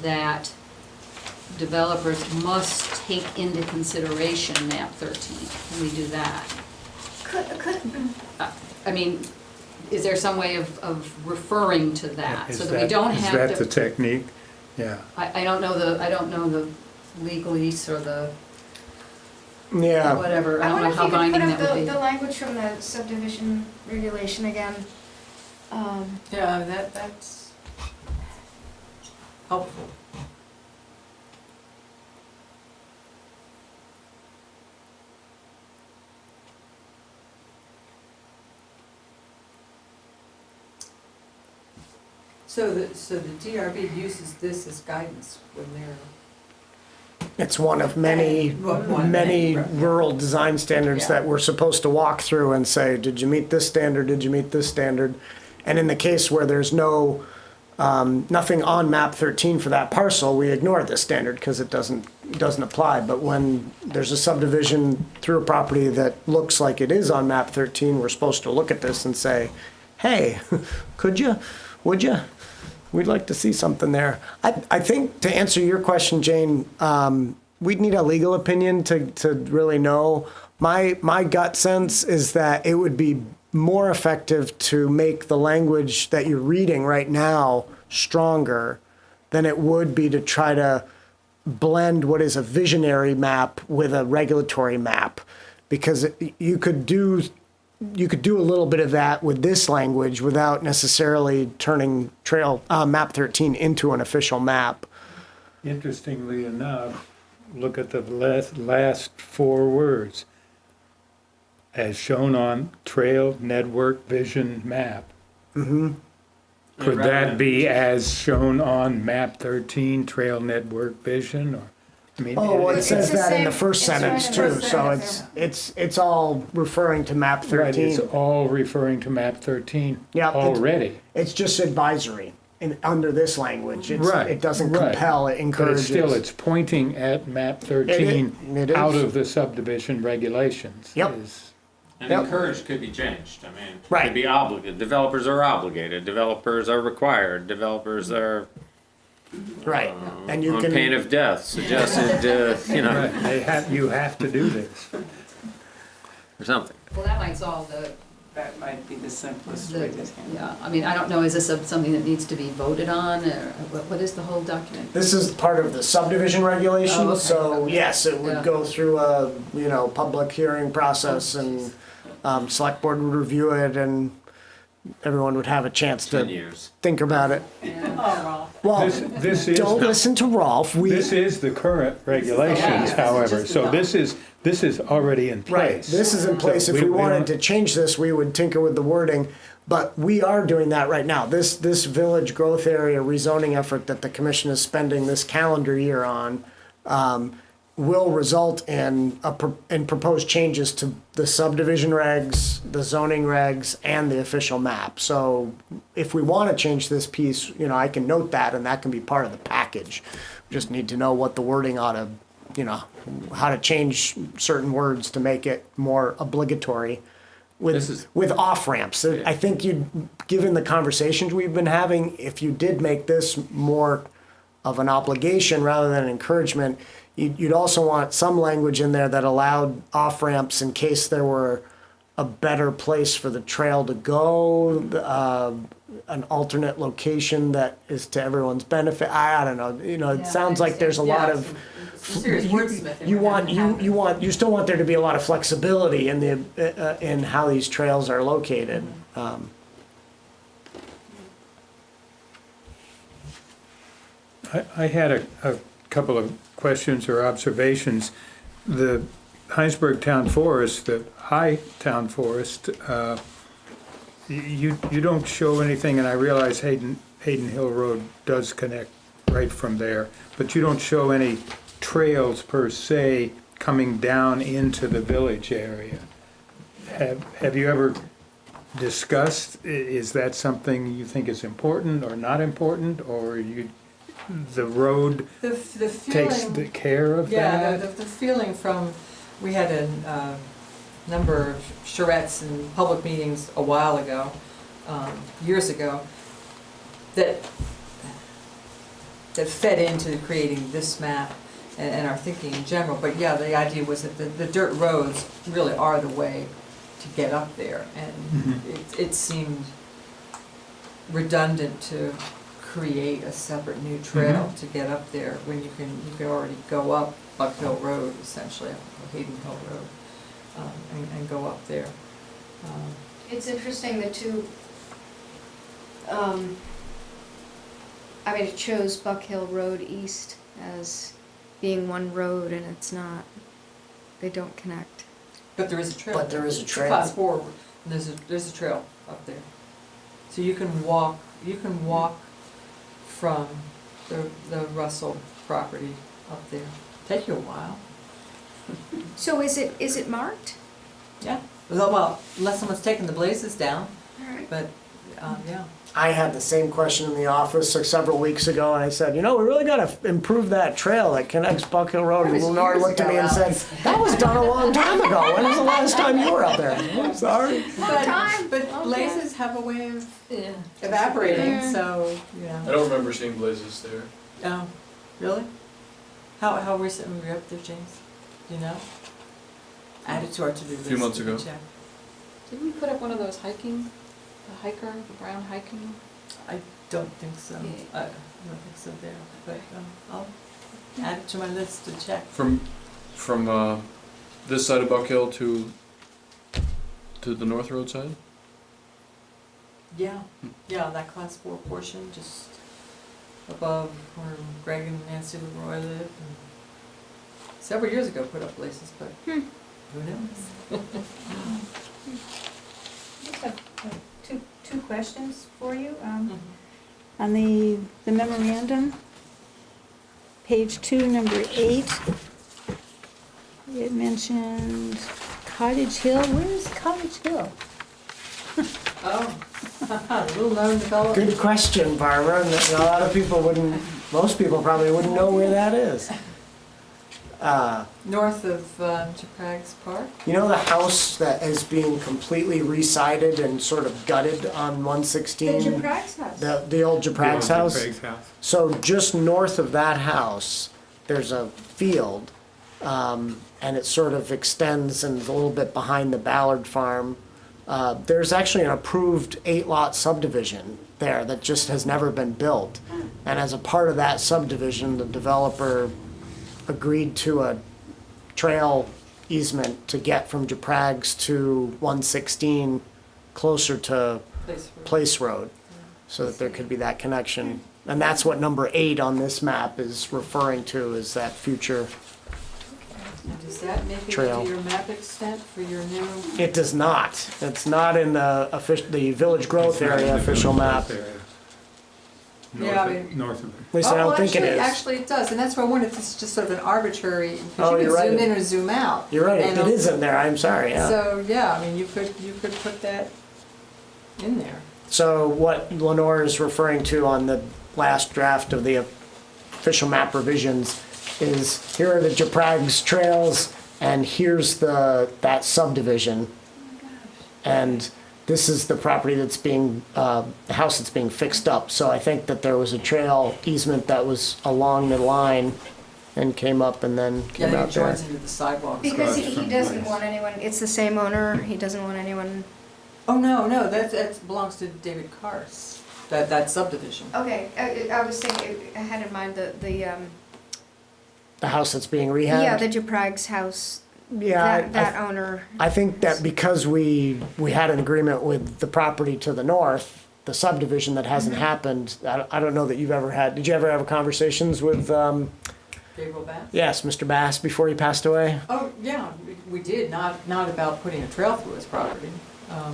that developers must take into consideration map 13? Can we do that? I mean, is there some way of referring to that, so that we don't have to? Is that the technique? Yeah. I don't know the legalese or the Yeah, whatever, I I don't wonder know if how you could put binding up that would be. the language from the subdivision regulation again. Yeah, that's helpful. So the DRB uses this as guidance when they're. it's one of many, One, many right. rural design standards Yeah. that we're supposed to walk through and say, did you meet this standard, did you meet this standard? And in the case where there's nothing on map 13 for that parcel, we ignore this standard because it doesn't apply. But when there's a subdivision through a property that looks like it is on map 13, we're supposed to look at this and say, hey, could you, would you? We'd like to see something there. I think to answer your question, Jane, we'd need a legal opinion to really know. My gut sense is that it would be more effective to make the language that you're reading right now stronger than it would be to try to blend what is a visionary map with a regulatory map, because you could do a little bit of that with this language without necessarily turning map 13 into an official map. Interestingly enough, look at the last four words. as shown on Trail Network Vision map. Could that be as shown on map 13, Trail Network Vision, or, I mean? Oh, well, it It's says the that in the same- first it's right sentence in too, the so sentence, it's all referring to map Right, it's 13. all referring to map 13 Yeah, it's- already. It's just advisory under this language. Right, It doesn't right. compel, it But encourages. it's still, it's pointing at map 13 It is. out of the subdivision regulations. Yep. is- And Yep. encouraged could be changed, I mean, Right. could be obligated, developers are obligated, developers are required, developers are Right, and you on pain can, of death, suggested, you know, Right, you have to do this. or something. Well, that might solve That might be the simplest way to handle it. yeah, I mean, I don't know, is this something that needs to be voted on, or what is the whole document? this is part of the subdivision Oh, regulations, okay. so yes, it Yeah. would go through a, public hearing process and, select board would review it and everyone would have a chance 10 to years. think about it. Oh, Well, This is, don't listen to Rolf, this is the current regulations, however, so this is already in Right, place. this is in place. If So we we wanted don't- to change this, we would tinker with the wording, but we are doing that right now. This village growth area rezoning effort that the commission is spending this calendar year on will result in in proposed changes to the subdivision regs, the zoning regs, and the official map. So if we want to change this piece, I can note that, and that can be part of the package. Just need to know what the wording ought to, how to change certain words to make it more obligatory This is- with off-ramps. I think given the conversations we've been having, if you did make this more of an obligation rather than an encouragement, you'd also want some language in there that allowed off-ramps in case there were a better place for the trail to go, an alternate location that is to everyone's benefit. I don't know, it sounds like there's a lot of, Serious wordsmithing. you still want there to be a lot of flexibility in in how these trails are located. I had a couple of questions or observations. The Hinesburg Town Forest, the high town forest, you don't show anything, and I realize Hayden Hill Road does connect right from there, but you don't show any trails per se coming down into the village area. Have you ever discussed, is that something you think is important or not important, or the road The takes feeling. the care of Yeah, that? the feeling from, we had a number of charrettes in public meetings a while ago, years ago, that fed into creating this map and our thinking in general. But yeah, the idea was that the dirt roads really are the way to get up there. And it seemed redundant to create a separate new trail to get up there when you can already go up Buck Hill Road, essentially, or Hayden Hill Road, and go up there. It's interesting, the two, it shows Buck Hill Road East as being one road, and it's not. They don't connect. But there is a trail. But there is a It's trail. Class 4, and there's a trail up there. So you can walk from the Russell property up there. Take you a while. So is it marked? Yeah. Well, unless someone's taken the blazes down, All right. but, yeah. I had the same question in the office several weeks ago, and I said, we really got to improve that trail that connects Buck Hill Road. And That was Lenore years looked at me ago, and said, Alex. that was done a long time ago. When was the last time you were up there? I'm sorry. But blazes have a way of evaporating, so, I don't remember seeing blazes there. Oh, really? How recently were you up there, James? Do you know? Add it to our to-do list. few months ago. Check. Did we put up one of those hiking, the hiker, the brown hiking? I don't think so. Yeah. I don't think so there, but I'll add it to my list to check. From this side of Buck Hill to the North Road side? Yeah, that class 4 portion, just above where Greg and Nancy LeRoy live. And several years ago put up places, but who knows? questions for you. On the memorandum, page 2, number 8, it mentioned Cottage Hill. Where is Cottage Hill? Oh, little known development. Good question, Barbara. And a lot of people wouldn't, most people probably wouldn't know where that is. North of Chaprags Park. You know the house that is being completely re-sided and sort of gutted on 116? The Japrag's house. The old Japrag's house? Craig's house. So just north of that house, there's a field, and it sort of extends and is a little bit behind the Ballard farm. There's actually an approved 8-lot subdivision there that just has never been built. And as a part of that subdivision, the developer agreed to a trail easement to get from Japrag's to 116 closer to Place Road, so that there could be that connection. And that's what number 8 on this map is referring to, is that future. And does that make it Trail. into your map extent for your new? It does not. It's not in the village growth area official map. Yeah, I mean- North of it. At least I don't think it is. Actually, it does, and that's why I wonder if it's just sort of an arbitrary, Oh, because you you're can zoom right. in or zoom out. You're right, And it is in there, I'm sorry, yeah. So, yeah, I mean, you could put that in there. So what Lenore is referring to on the last draft of the official map revisions is, here are the Japrag's trails, and here's that subdivision. And this is the property that's being, the house that's being fixed up. So I think that there was a trail easement that was along the line and came up and then Yeah, came it out there. joins into the sidewalk. Because he From doesn't place. want anyone, it's the same owner, he doesn't want anyone, Oh, no, that belongs to David Cars, that subdivision. okay, I was thinking, I had in mind the The house that's being rehabbed? yeah, the Japrag's house, Yeah, that owner. I think that because we had an agreement with the property to the north, the subdivision that hasn't happened, I don't know that you've ever had, did you ever have conversations with, Gabriel Bass? yes, Mr. Bass before he passed away? Oh, yeah, we did, not about putting a trail through his property.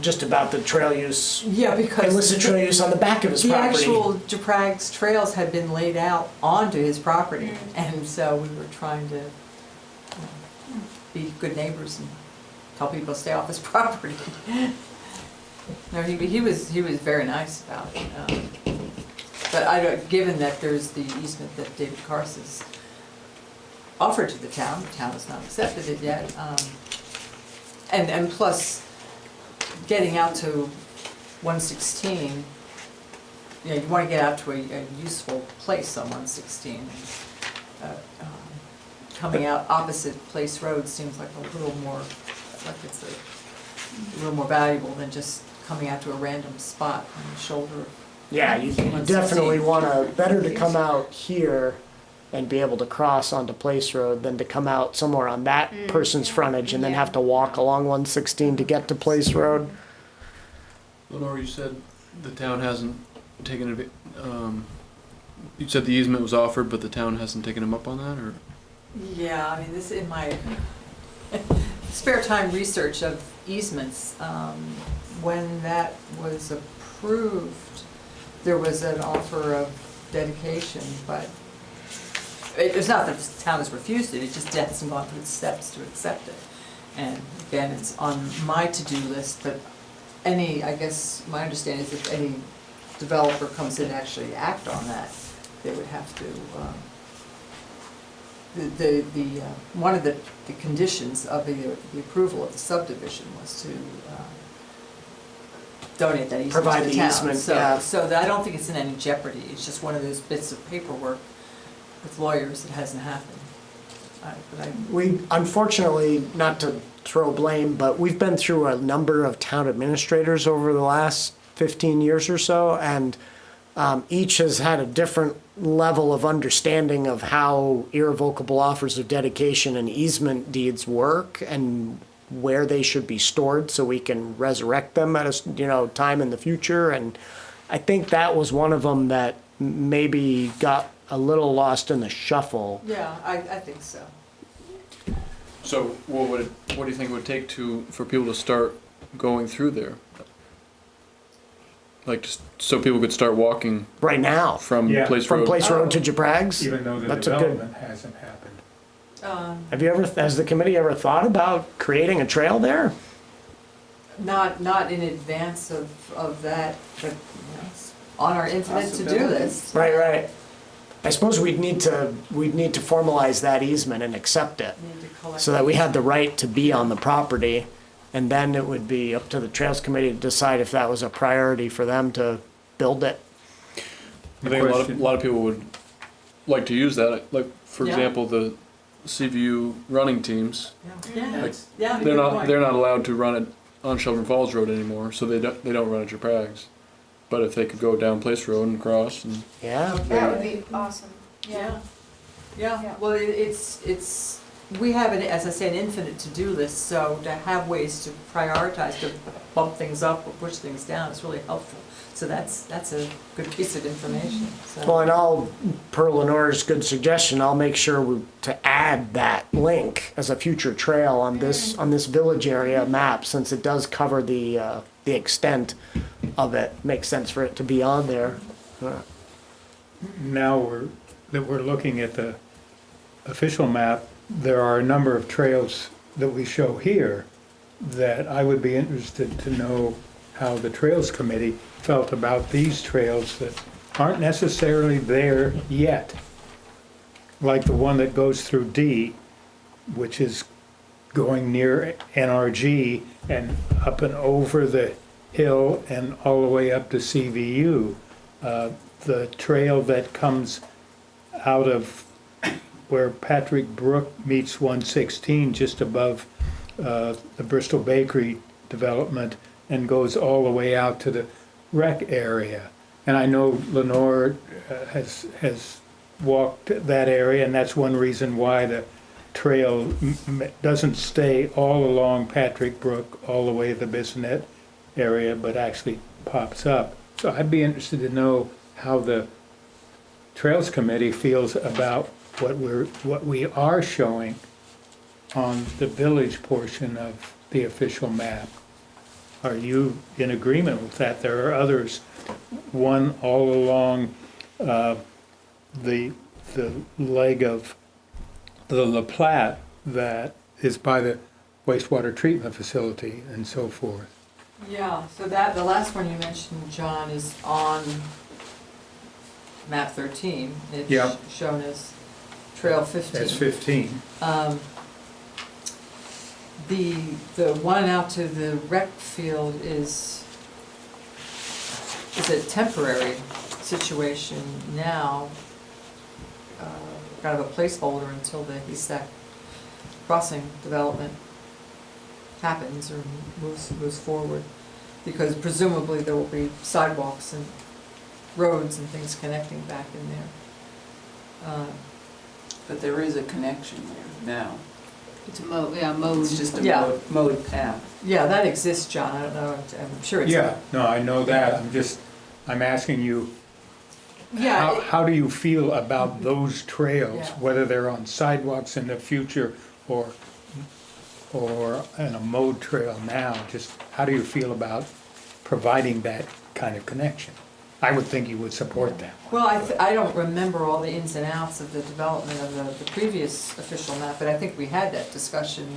Just about the trail use, Yeah, because. illicit trail use on the back of his The property. actual Japrag's trails had been laid out onto his property, and so we were trying to be good neighbors and tell people to stay off his property. No, he was very nice about it. But I don't, given that there's the easement that David Carses offered to the town has not accepted it yet. And plus, getting out to 116, you know, you want to get out to a useful place on 116. Coming out opposite Place Road seems like a little more, like it's a little more valuable than just coming out to a random spot on the shoulder. Yeah, you definitely wanna, better to come out here and be able to cross onto Place Road than to come out somewhere on that person's frontage and then have to walk along 116 to get to Place Road. Lenore, you said the town hasn't taken it, you said the easement was offered, but the town hasn't taken him up on that, or? Yeah, I mean, this in my spare time research of easements, when that was approved, there was an offer of dedication, but it's not that the town has refused it, it just hasn't gone through the steps to accept it. And again, it's on my to-do list, but I guess my understanding is if any developer comes in to actually act on that, they would have to, one of the conditions of the approval of the subdivision was to donate that easement Provide to the the town. easement, So- yeah. So I don't think it's in any jeopardy, it's just one of those bits of paperwork with lawyers that hasn't happened. We, unfortunately, not to throw blame, but we've been through a number of town administrators over the last 15 years or so, and each has had a different level of understanding of how irrevocable offers of dedication and easement deeds work and where they should be stored so we can resurrect them at a time in the future. And I think that was one of them that maybe got a little lost in the shuffle. Yeah, I think so. So what do you think it would take for people to start going through there? like, just so people could start walking right now, from Yeah. Place from Road. Place Road to Japrags. Even though the That's a good. development hasn't happened. Have you ever, has the committee ever thought about creating a trail there? Not in advance of that, but it's on our infinite to-do list. Right. I suppose we'd need to formalize that easement and accept it, Need to collect- so that we had the right to be on the property, and then it would be up to the Trails Committee to decide if that was a priority for them to build it. I think a lot of people would like to use that. Like, for Yeah. example, the CVU running teams. Yeah, Like, yeah. They're not allowed to run it on Shelburne Falls Road anymore, so they don't run at Japrags. But if they could go down Place Road and cross, and Yeah, That would be awesome. Yeah, Yeah. yeah, well, it's, we have, as I say, an infinite to-do list, so to have ways to prioritize, to bump things up or push things down is really helpful. So that's a good piece of information, so. well, and I'll, per Lenore's good suggestion, I'll make sure to add that link as a future trail on this village area map, since it does cover the extent of it. Makes sense for it to be on there. Now we're looking at the official map, there are a number of trails that we show here that I would be interested to know how the Trails Committee felt about these trails that aren't necessarily there yet. Like the one that goes through D, which is going near NRG and up and over the hill and all the way up to CVU. The trail that comes out of where Patrick Brook meets 116, just above the Bristol Bakery development, and goes all the way out to the rec area. And I know Lenore has walked that area, and that's one reason why the trail doesn't stay all along Patrick Brook all the way to the Bissonnet area, but actually pops up. So I'd be interested to know how the Trails Committee feels about what we are showing on the village portion of the official map. Are you in agreement with that? There are others, one all along the leg of the La Platte that is by the wastewater treatment facility and so forth. Yeah, so that, the last one you mentioned, John, is on map 13. Yeah. It's shown as Trail 15. That's 15. The one out to the rec field is a temporary situation now, kind of a placeholder until the East Crossing development happens or moves forward, because presumably there will be sidewalks and roads and things connecting back in there. But there is a connection there now. It's a mode. It's just a Yeah. mode path. Yeah, that exists, John, I don't know, I'm sure it's. Yeah, no, I know that. I'm asking you, Yeah, how do you feel about those trails, Yeah. whether they're on sidewalks in the future or in a mode trail now? Just how do you feel about providing that kind of connection? I would think you would support that. well, I don't remember all the ins and outs of the development of the previous official map, but I think we had that discussion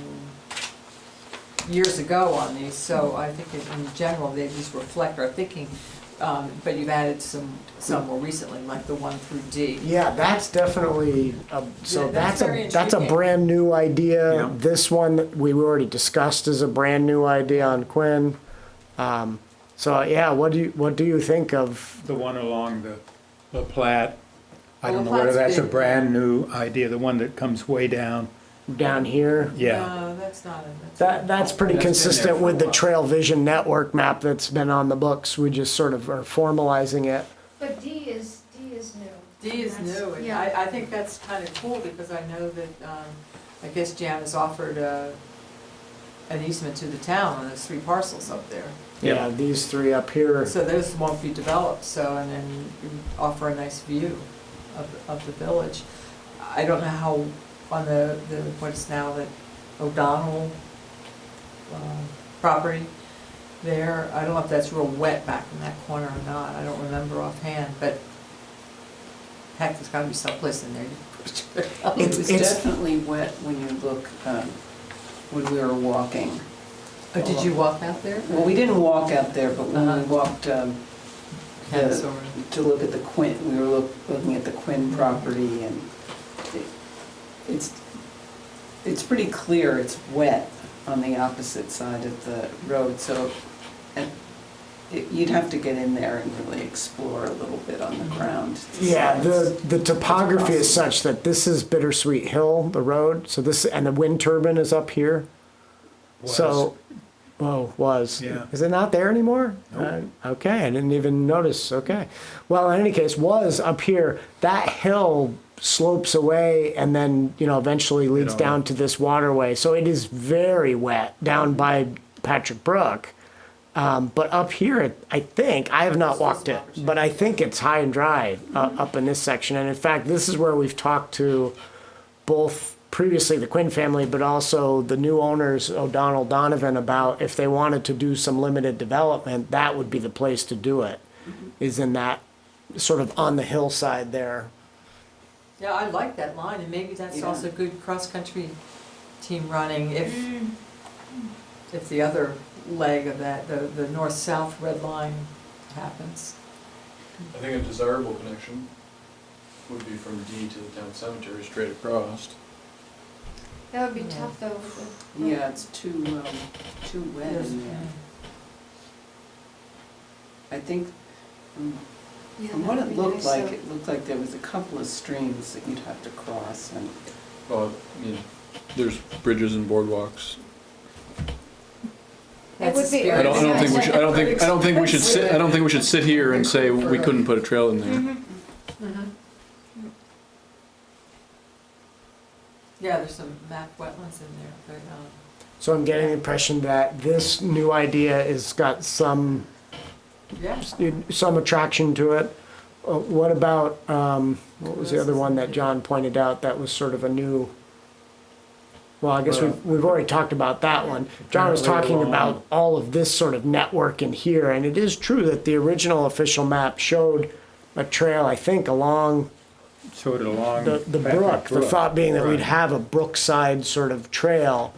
years ago on these, so I think in general, they just reflect our thinking, but you've added some more recently, like the one through D. Yeah, that's definitely, so Yeah, that's very that's a intriguing. brand new idea. Yeah. This one that we already discussed is a brand new idea on Quinn. So yeah, what do you think of, The one along the La Platte, I Oh, don't know La whether Platte's that's a big, brand new idea, the one that comes way down, down here? yeah. No, that's not it. That's pretty That's been there consistent for a with the while. Trail Vision Network map that's been on the books. We just sort of are formalizing it. But D is new. D is That's- new, and yeah. I think that's kind of cool, because I know that, I guess Jan has offered an easement to the town on those 3 parcels up there. Yeah, these three up here. So those won't be developed, so, and then you offer a nice view of the village. I don't know how, on the what's now the O'Donnell property, there. I don't know if that's real wet back in that corner or not, I don't remember offhand, but heck, there's gotta be someplace in there. It was definitely wet when you look, when we were walking. Oh, did you walk out there? Well, we didn't walk out there, but when we walked Yes, or- to look at the Quinn, we were looking at the Quinn property, and it's pretty clear it's wet on the opposite side of the road, so you'd have to get in there and really explore a little bit on the ground. Yeah, the topography is such that this is Bittersweet Hill, the road, so this, and the wind turbine is up here. So, was. Yeah. Is it not there anymore? Okay, I didn't even notice, okay. Well, in any case, was up here, that hill slopes away and then, eventually leads all- down to this waterway. So it is very wet down by Patrick Brook. But up here, I think, I have not walked it, but I think it's high and dry up in this section. And in fact, this is where we've talked to both previously the Quinn family, but also the new owners, O'Donnell Donovan, about if they wanted to do some limited development, that would be the place to do it, is in that sort of on the hillside there. Yeah, I like that line, and maybe that's Yeah. also good cross-country team running if the other leg of that, the north-south red line happens. I think a desirable connection would be from D to the town cemetery straight across. That would be Yeah. tough though with Yeah, it's too wet in there. I think, the. from what it looked like there was a couple of streams that you'd have to cross, and Well, there's bridges and boardwalks. That's would a be- spirit. I don't think we should, I don't think we should sit here and say we couldn't put a trail in there. Yeah, there's some map wetlands in there, but, So I'm getting the impression that this new idea has got some yeah. attraction to it. What about, what was the other one that John pointed out that was sort of a new? Well, I guess we've already talked about that one. John was talking about all of this sort of network in here, and it is true that the original official map showed a trail, I think, along Sort of along. the Patrick brook. The thought being that we'd Right. have a brookside sort of trail.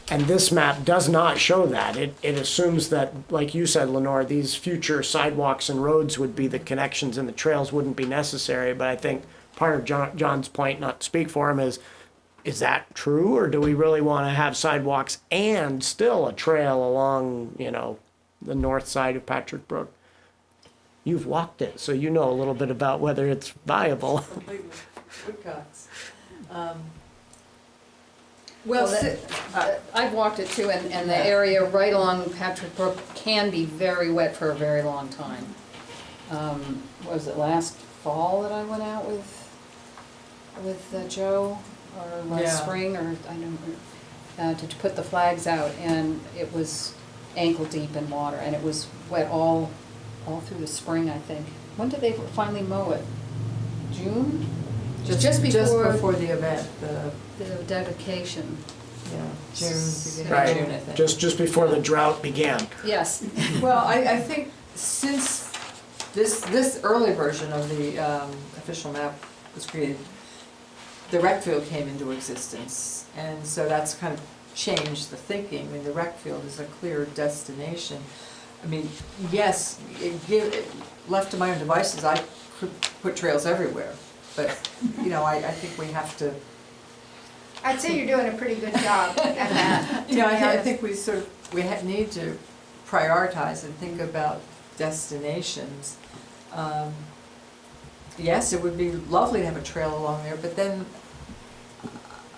And this map does not show that. It assumes that, like you said, Lenore, these future sidewalks and roads would be the connections and the trails wouldn't be necessary. But I think part of John's point, not to speak for him, is that true? Or do we really want to have sidewalks and still a trail along, the north side of Patrick Brook? You've walked it, so you know a little bit about whether it's viable. Complete with woodcuts. Well, si- I've walked it too, and the area right along Patrick Brook can be very wet for a very long time. Was it last fall that I went out with Joe, or last Yeah. spring, or I don't, to put the flags out, and it was ankle deep in water, and it was wet all through the spring, I think. When did they finally mow it? June? Just before the event, the dedication. June, beginning Right. of June, I think. Just before the drought began. Yes. Well, I think since this early version of the official map was created, the rec field came into existence, and so that's kind of changed the thinking. I mean, the rec field is a clear destination. I mean, yes, left to my own devices, I could put trails everywhere, but, I think we have to, I'd say you're doing a pretty good job at that. I think we need to prioritize and think about destinations. Yes, it would be lovely to have a trail along there, but then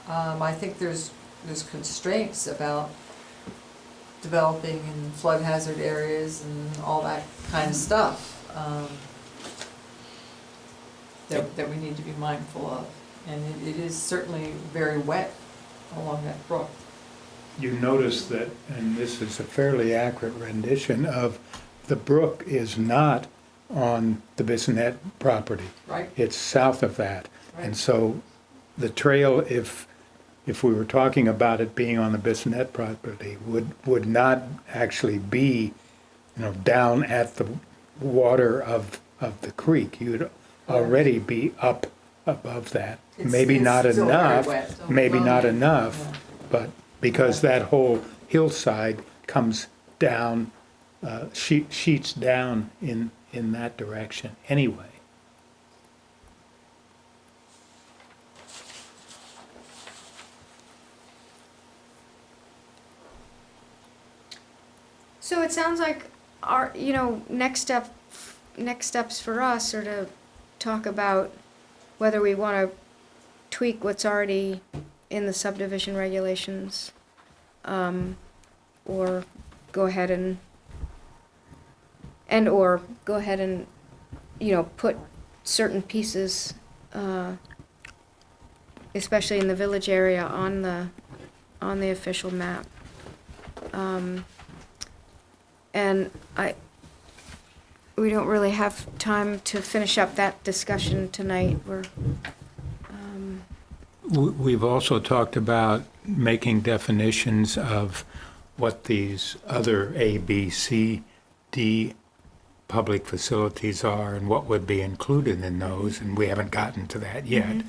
I think there's constraints about developing in flood hazard areas and all that kind of stuff that we need to be mindful of. And it is certainly very wet along that brook. You notice that, and this is a fairly accurate rendition of, the brook is not on the Bissonnet property. Right. It's south of that. Right. And so the trail, if we were talking about it being on the Bissonnet property, would not actually be down at the water of the creek. You'd already be up above that. It's- Maybe it's not still very enough, wet. maybe not Yeah. enough, but because that whole hillside comes down, sheets down in that direction anyway. So it sounds like our, next steps for us are to talk about whether we want to tweak what's already in the subdivision regulations, or go ahead and go ahead and, put certain pieces, especially in the village area, on the official map. And we don't really have time to finish up that discussion tonight. We've also talked about making definitions of what these other A, B, C, D public facilities are and what would be included in those, and we haven't gotten to that yet.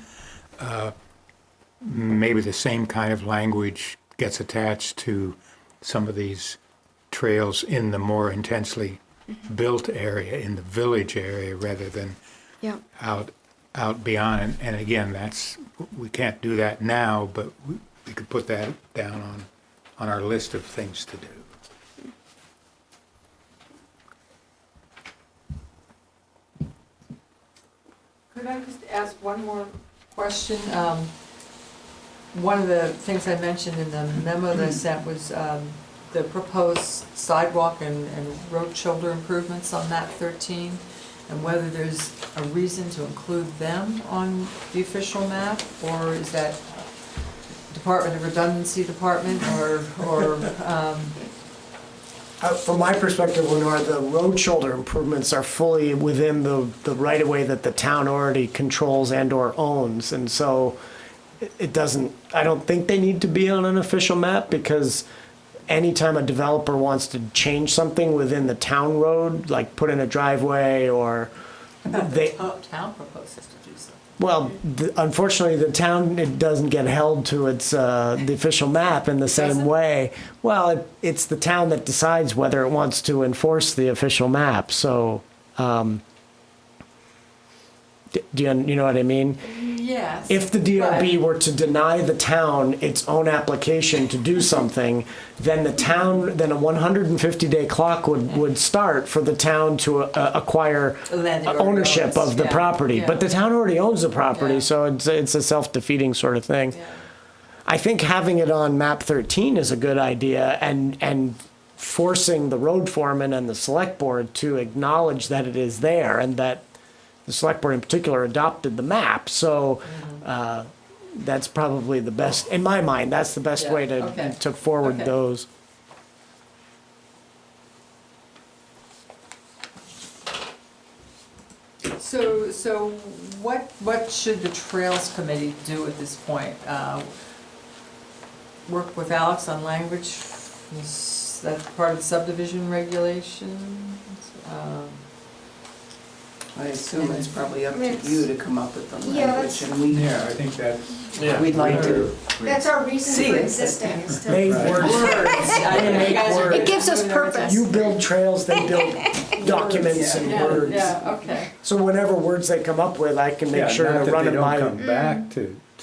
Maybe the same kind of language gets attached to some of these trails in the more intensely built area, in the village area, rather than Yeah. out beyond. And again, we can't do that now, but we could put that down on our list of things to do. Could I just ask one more question? One of the things I mentioned in the memo that I sent was the proposed sidewalk and road shoulder improvements on map 13, and whether there's a reason to include them on the official map, or is that Department of Redundancy Department, or From my perspective, Lenore, the road shoulder improvements are fully within the right-of-way that the town already controls and/or owns. And so it doesn't, I don't think they need to be on an official map, because anytime a developer wants to change something within the town road, like put in a driveway or they, town proposes to do something? well, unfortunately, the town, it doesn't get held to its, the official map in the same Doesn't? way. Well, it's the town that decides whether it wants to enforce the official map, so, do you know what I mean? Yes. If the DRB but- were to deny the town its own application to do something, then then a 150-day clock would start for the town to acquire The land they already ownership owns. of the Yeah, property. yeah. But the town already owns the property, Yeah. so it's a self-defeating sort of thing. Yeah. I think having it on map 13 is a good idea, and forcing the road foreman and the select board to acknowledge that it is there, and that the select board in particular adopted the map. So that's probably the best, in my mind, that's the best Yeah, way okay. to forward Okay. those. So what should the Trails Committee do at this point? Work with Alex on language? Is that part of the subdivision regulations? I assume it's probably up I mean, to you to come up with the Yeah, language, that's- and we, I think that's. we'd like to. That's our reason See for it. existing, is to, Make Right. words. I know you guys are- it gives us purpose. You build trails, they build documents and Yeah, words. yeah, okay. So whatever words they come up with, I can make sure to run them by. Not that they don't come back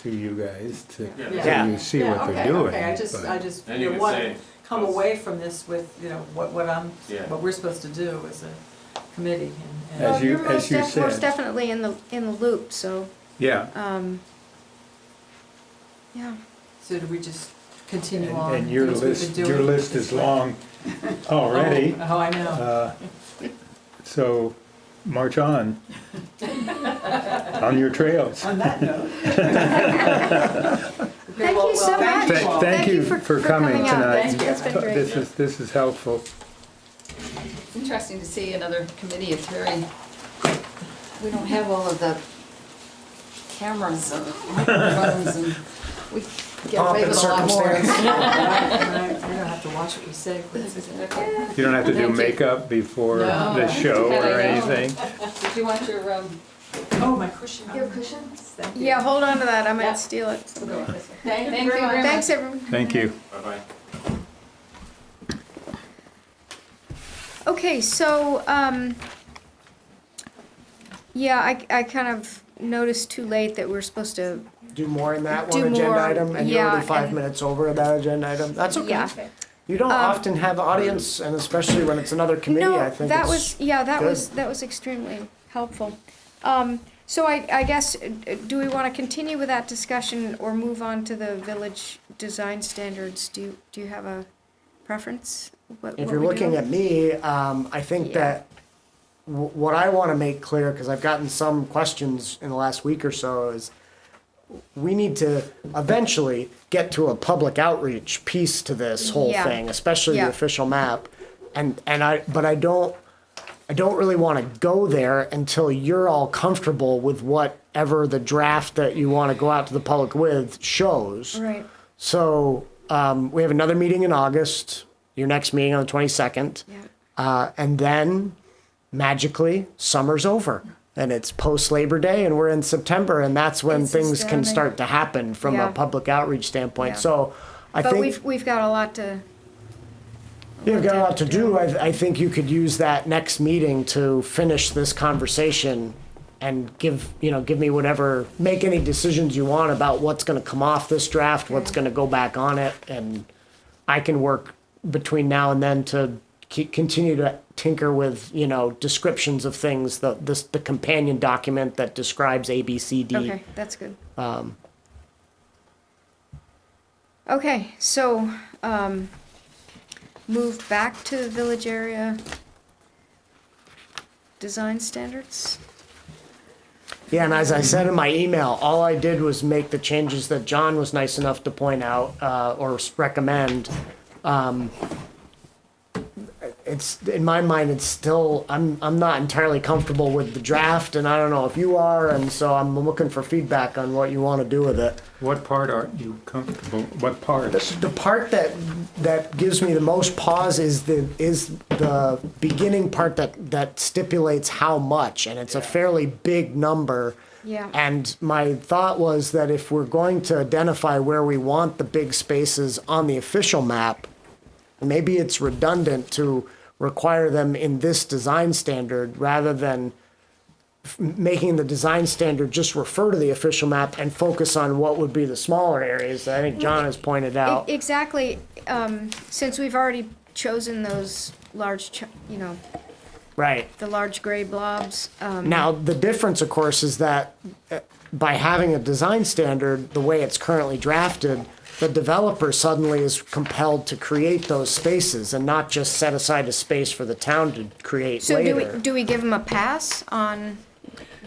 to you guys to, Yeah. so you see Yeah, what okay, they're doing. okay, I just, And you could want say- to come away from this with, what Yeah. what we're supposed to do as a committee. and- As Well, you- you're as you most said. definitely in the loop, so, Yeah, yeah. So do we just continue on? and your as we've been list, doing? is long already. Oh, I know. So march on your trails. On that note. Okay, Thank well, you so much. Thank you for coming out. tonight. Thank you. It's been great. This is helpful. It's interesting to see another committee. It's very, we don't have all of the cameras and microphones, and we get Pomp away and with a lot more. circumstance. I don't have to watch watch what you say, please. You don't have to do Thank you. makeup before No. the show or anything? Did you want your, Oh, my cushion. your cushion? Thank you. Yeah, hold on to that, I might Yeah. steal it. We'll go this way. Thank you Thank very you much. very Thanks, everyone. Thank you. Bye-bye. Okay, so, yeah, I kind of noticed too late that we're supposed to, Do more in that Do one agenda more, item, and you're yeah, already 5 and- minutes over that agenda item. That's okay. yeah. You don't often have audience, and especially when it's another committee, I No, think that it's was, yeah, that good. was extremely helpful. So I guess, do we want to continue with that discussion or move on to the village design standards? Do you have a preference? If you're looking at me, I think Yeah. that what I want to make clear, because I've gotten some questions in the last week or so, is we need to eventually get to a public outreach piece to this whole Yeah. thing, especially Yeah. the official map. But I don't really want to go there until you're all comfortable with whatever the draft that you want to go out to the public with shows. Right, So we have another meeting in August, your next meeting on the 22nd. yeah. And then magically, summer's over. And it's post Labor Day and we're in September. And that's when It's things can astounding. start to happen from Yeah. a public outreach standpoint. Yeah. So I But think we've got a lot to, you've got a lot to do. I think you could use that next meeting to finish this conversation and give me whatever, make any decisions you want about what's going to come off this draft, what's going to go back on it. And I can work between now and then to continue to tinker with, descriptions of things, the companion document that describes A, B, C, D. okay, that's good. Okay, so, move back to village area design standards? Yeah, and as I said in my email, all I did was make the changes that John was nice enough to point out, or recommend. It's, in my mind, it's still, I'm not entirely comfortable with the draft, and I don't know if you are, and so I'm looking for feedback on what you want to do with it. What part aren't you comfortable, what parts? The part that gives me the most pause is the beginning part that stipulates how much, and it's a fairly big number. Yeah. And my thought was that if we're going to identify where we want the big spaces on the official map, maybe it's redundant to require them in this design standard rather than making the design standard just refer to the official map and focus on what would be the smaller areas that I think John has pointed out. Exactly, since we've already chosen those large, Right. the large gray blobs. Now, the difference, of course, is that by having a design standard, the way it's currently drafted, the developer suddenly is compelled to create those spaces and not just set aside a space for the town to create So later. do we give them a pass on,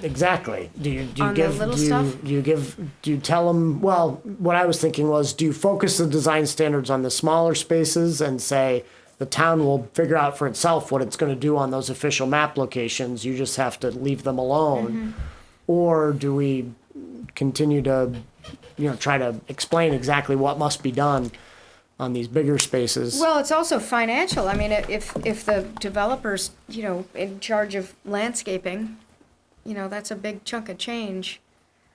Exactly. Do you On the give little do you, stuff? do you tell them? Well, what I was thinking was, do you focus the design standards on the smaller spaces and say the town will figure out for itself what it's going to do on those official map locations? You just have to leave them alone, Mm-hmm. or do we continue to, try to explain exactly what must be done on these bigger spaces? well, it's also financial. I mean, if the developer's, in charge of landscaping, that's a big chunk of change.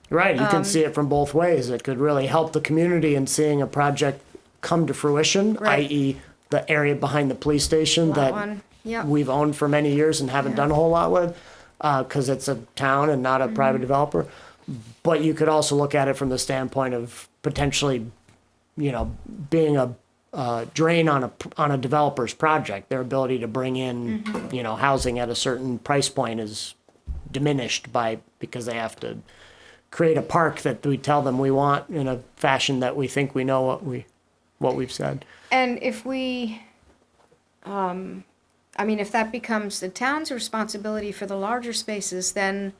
Right, you can see it from both ways. It could really help the community in seeing a project come to fruition, Right. i.e. the area behind the police station Lot that one, yep. we've owned for many years and haven't Yeah. done a whole lot with, because it's a town and not a Mm-hmm. private developer. But you could also look at it from the standpoint of potentially, being a drain on a developer's project. Their ability to bring in, Mm-hmm. housing at a certain price point is diminished because they have to create a park that we tell them we want in a fashion that we think we know what we've said. And if we, if that becomes the town's responsibility for the larger spaces, then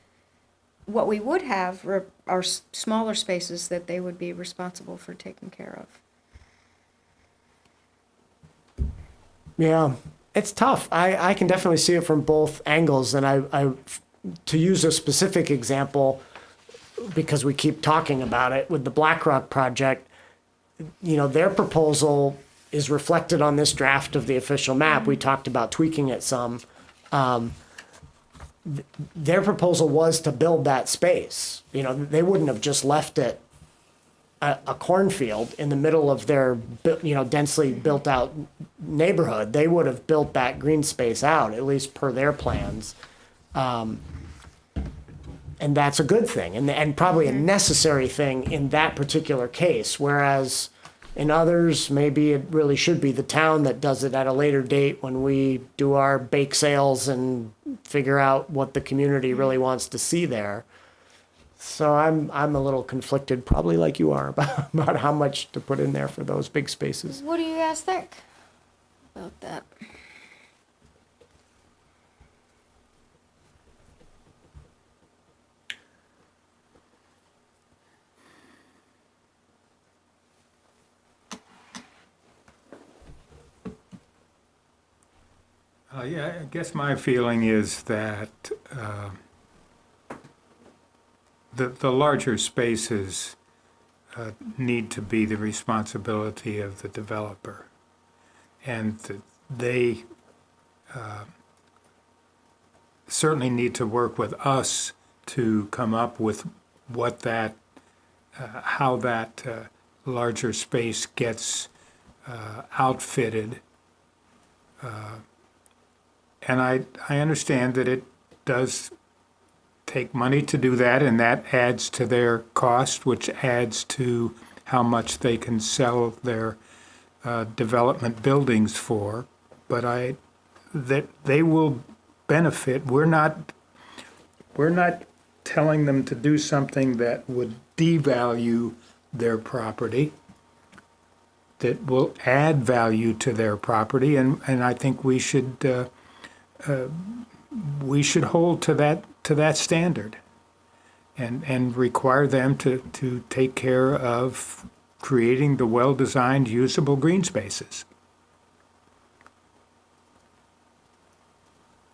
what we would have are smaller spaces that they would be responsible for taking care of. Yeah, it's tough. I can definitely see it from both angles, and I to use a specific example, because we keep talking about it with the BlackRock project, their proposal is reflected on this draft of the official map. We talked about tweaking it some. Their proposal was to build that space. You know, they wouldn't have just left it a cornfield in the middle of their, you know, densely built out neighborhood. They would have built that green space out, at least per their plans. And that's a good thing, and probably a necessary thing in that particular case. Whereas in others, maybe it really should be the town that does it at a later date when we do our bake sales and figure out what the community really wants to see there. So I'm a little conflicted, probably like you are, about how much to put in there for those big spaces. What do you guys think about that? Yeah, I guess my feeling is that the larger spaces need to be the responsibility of the developer, and that they certainly need to work with us to come up with what that, how that larger space gets outfitted. And I understand that it does take money to do that, and that adds to their cost, which adds to how much they can sell their development buildings for. But that they will benefit. We're not telling them to do something that would devalue their property, that will add value to their property, and I think we should hold to that standard, and require them to take care of creating the well-designed, usable green spaces.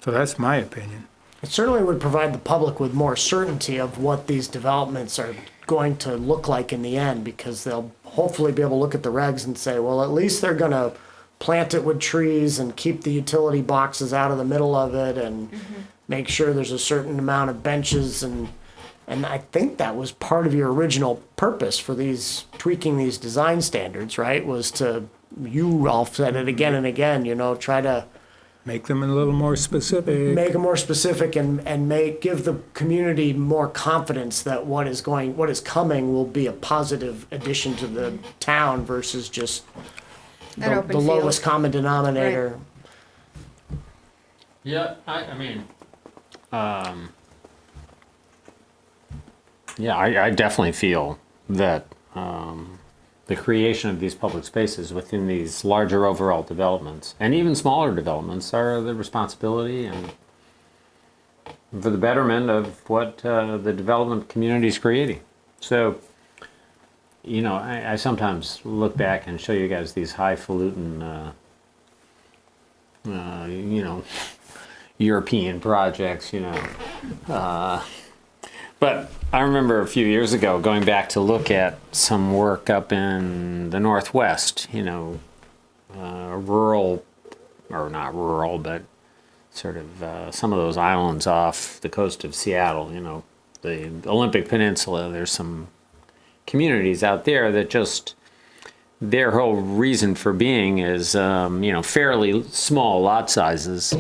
So that's my opinion. It certainly would provide the public with more certainty of what these developments are going to look like in the end, because they'll hopefully be able to look at the regs and say, well, at least they're going to plant it with trees and keep the utility boxes out of the middle of it, and make sure there's a certain amount of benches, and I think that was part of your original purpose for these tweaking these design standards, right? Was to, you all said it again and again, you know, try to Make them a little more specific. make them more specific and give the community more confidence that what is coming will be a positive addition to the town versus just An open the field. lowest common denominator. Yeah, I mean, yeah, I definitely feel that the creation of these public spaces within these larger overall developments, and even smaller developments, are the responsibility and for the betterment of what the development community is creating. So, you know, I sometimes look back and show you guys these highfalutin, you know, European projects, you know. But I remember a few years ago going back to look at some work up in the Northwest, you know, rural, or not rural, but sort of some of those islands off the coast of Seattle, you know, the Olympic Peninsula. There's some communities out there that just, their whole reason for being is, you know, fairly small lot sizes,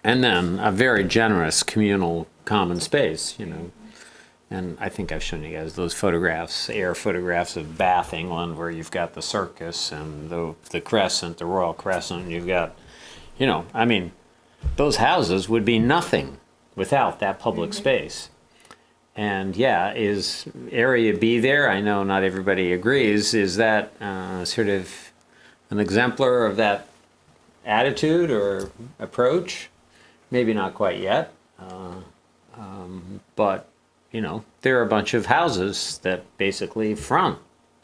and then a very generous communal common space, you know. And I think I've shown you guys those photographs, air photographs of Bath, England, where you've got the circus and the Crescent, the Royal Crescent. You've got, you know, I mean, those houses would be nothing without that public space. And yeah, is Area B there? I know not everybody agrees. Is that sort of an exemplar of that attitude or approach? Maybe not quite yet. But, you know, there are a bunch of houses that basically front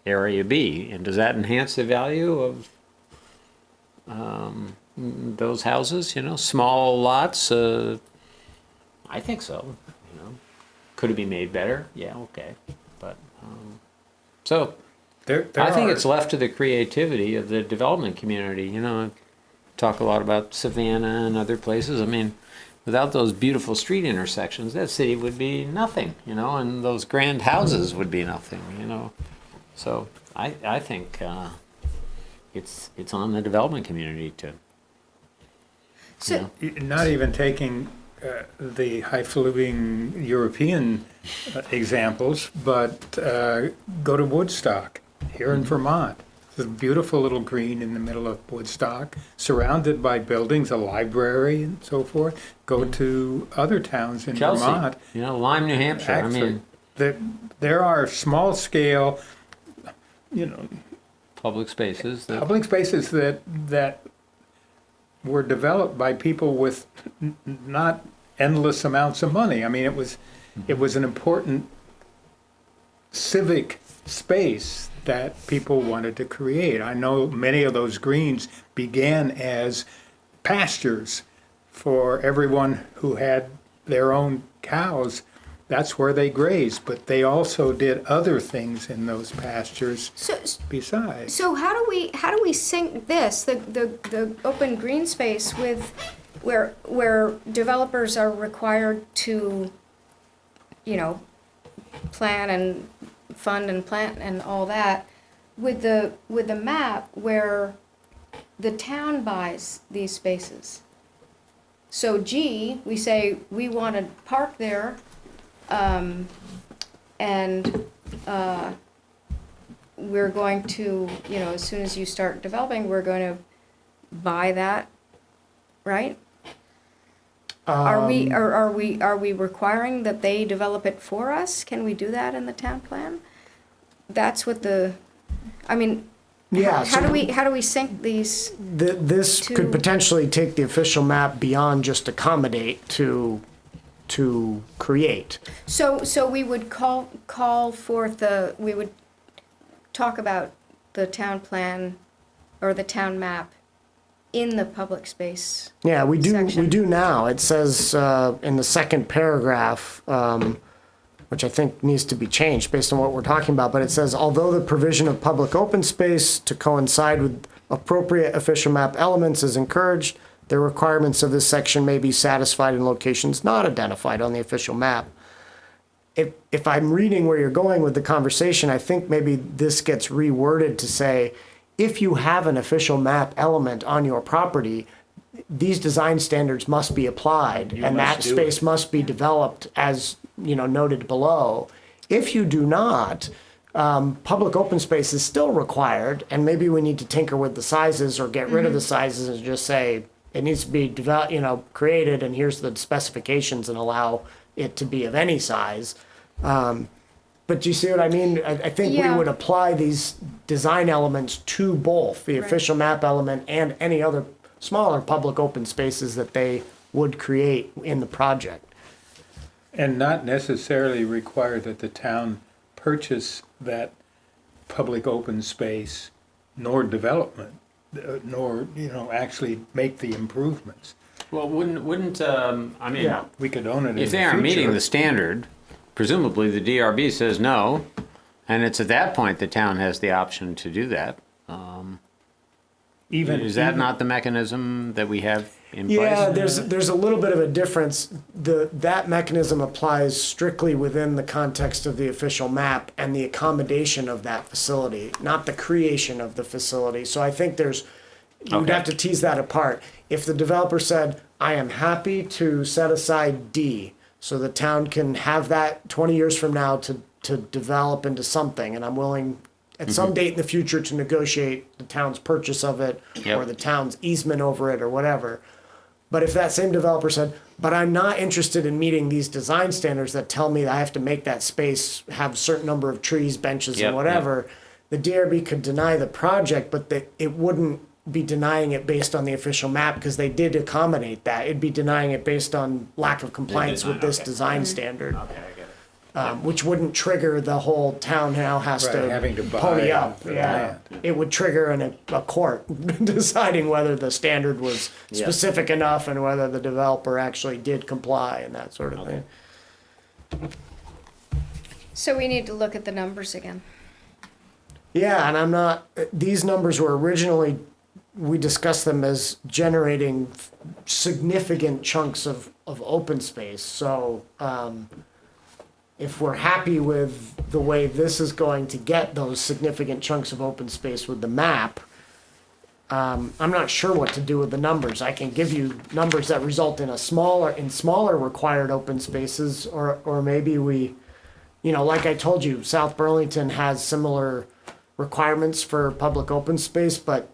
Area B. And does that enhance the value of those houses? You know, small lots? I think so. You know, could it be made better? Yeah, okay. But, so, I think it's left to the creativity of the development community, you know. Talk a lot about Savannah and other places. I mean, without those beautiful street intersections, that city would be nothing, you know, and those grand houses would be nothing, you know. So I think it's on the development community to, So, Not even taking the highfalutin European examples, but go to Woodstock here in Vermont. It's a beautiful little green in the middle of Woodstock, surrounded by buildings, a library and so forth. Go to other towns in Chelsea, Vermont. you know, Lyme, New Hampshire. I mean, There are small scale, you know, public spaces. That, public spaces that were developed by people with not endless amounts of money. I mean, it was an important civic space that people wanted to create. I know many of those greens began as pastures for everyone who had their own cows. That's where they grazed, but they also did other things in those pastures besides. So how do we sync this, the open green space, with where developers are required to, you know, plan and fund and plant and all that, with the map where the town buys these spaces? So G, we say we want to park there, and we're going to, you know, as soon as you start developing, we're going to buy that, right? Are we requiring that they develop it for us? Can we do that in the town plan? That's what I mean, Yeah. how do we sync these? This to- could potentially take the official map beyond just accommodate to create. So we would call forth we would talk about the town plan or the town map in the public space. Yeah, we do. Section. We do now. It says in the second paragraph, which I think needs to be changed based on what we're talking about. But it says, although the provision of public open space to coincide with appropriate official map elements is encouraged, the requirements of this section may be satisfied in locations not identified on the official map. If I'm reading where you're going with the conversation, I think maybe this gets reworded to say, if you have an official map element on your property, these design standards must be applied, and that space must be developed as, you know, noted below. If you do not, public open space is still required, and maybe we need to tinker with the sizes or get rid of the sizes and just say it needs to be developed, you know, created, and here's the specifications, and allow it to be of any size. But do you see what I mean? I think we Yeah. would apply these design elements to both the official map element and any other smaller public open spaces that they would create in the project. And not necessarily require that the town purchase that public open space nor development, nor, you know, actually make the improvements. well, wouldn't I mean, Yeah. We could own it in the if they future. aren't meeting the standard, presumably the DRB says no, and it's at that point the town has the option to do that. Is that not the mechanism that we have in place? Yeah, there's a little bit of a difference. That mechanism applies strictly within the context of the official map and the accommodation of that facility, not the creation of the facility. So I think you'd Okay. have to tease that apart. If the developer said, I am happy to set aside D, so the town can have that 20 years from now to develop into something, and I'm willing at some date in the future to negotiate the town's purchase of it Yep. or the town's easement over it or whatever. But if that same developer said, but I'm not interested in meeting these design standards that tell me that I have to make that space have a certain number of trees, benches, Yep, and whatever, the DRB could deny the project, but it wouldn't be denying it based on the official map because they did accommodate that. It'd be denying it based on lack of compliance with this design standard. Okay, I get it. Which wouldn't trigger the whole town now has Right, to having to buy pony up. the Yeah, land. it would trigger a court deciding whether the standard was Yeah. specific enough and whether the developer actually did comply and that sort of thing. So we need to look at the numbers again. Yeah, and I'm not, these numbers were originally, we discussed them as generating significant chunks of open space. So if we're happy with the way this is going to get those significant chunks of open space with the map, I'm not sure what to do with the numbers. I can give you numbers that result in smaller required open spaces, or maybe we, like I told you, South Burlington has similar requirements for public open space, but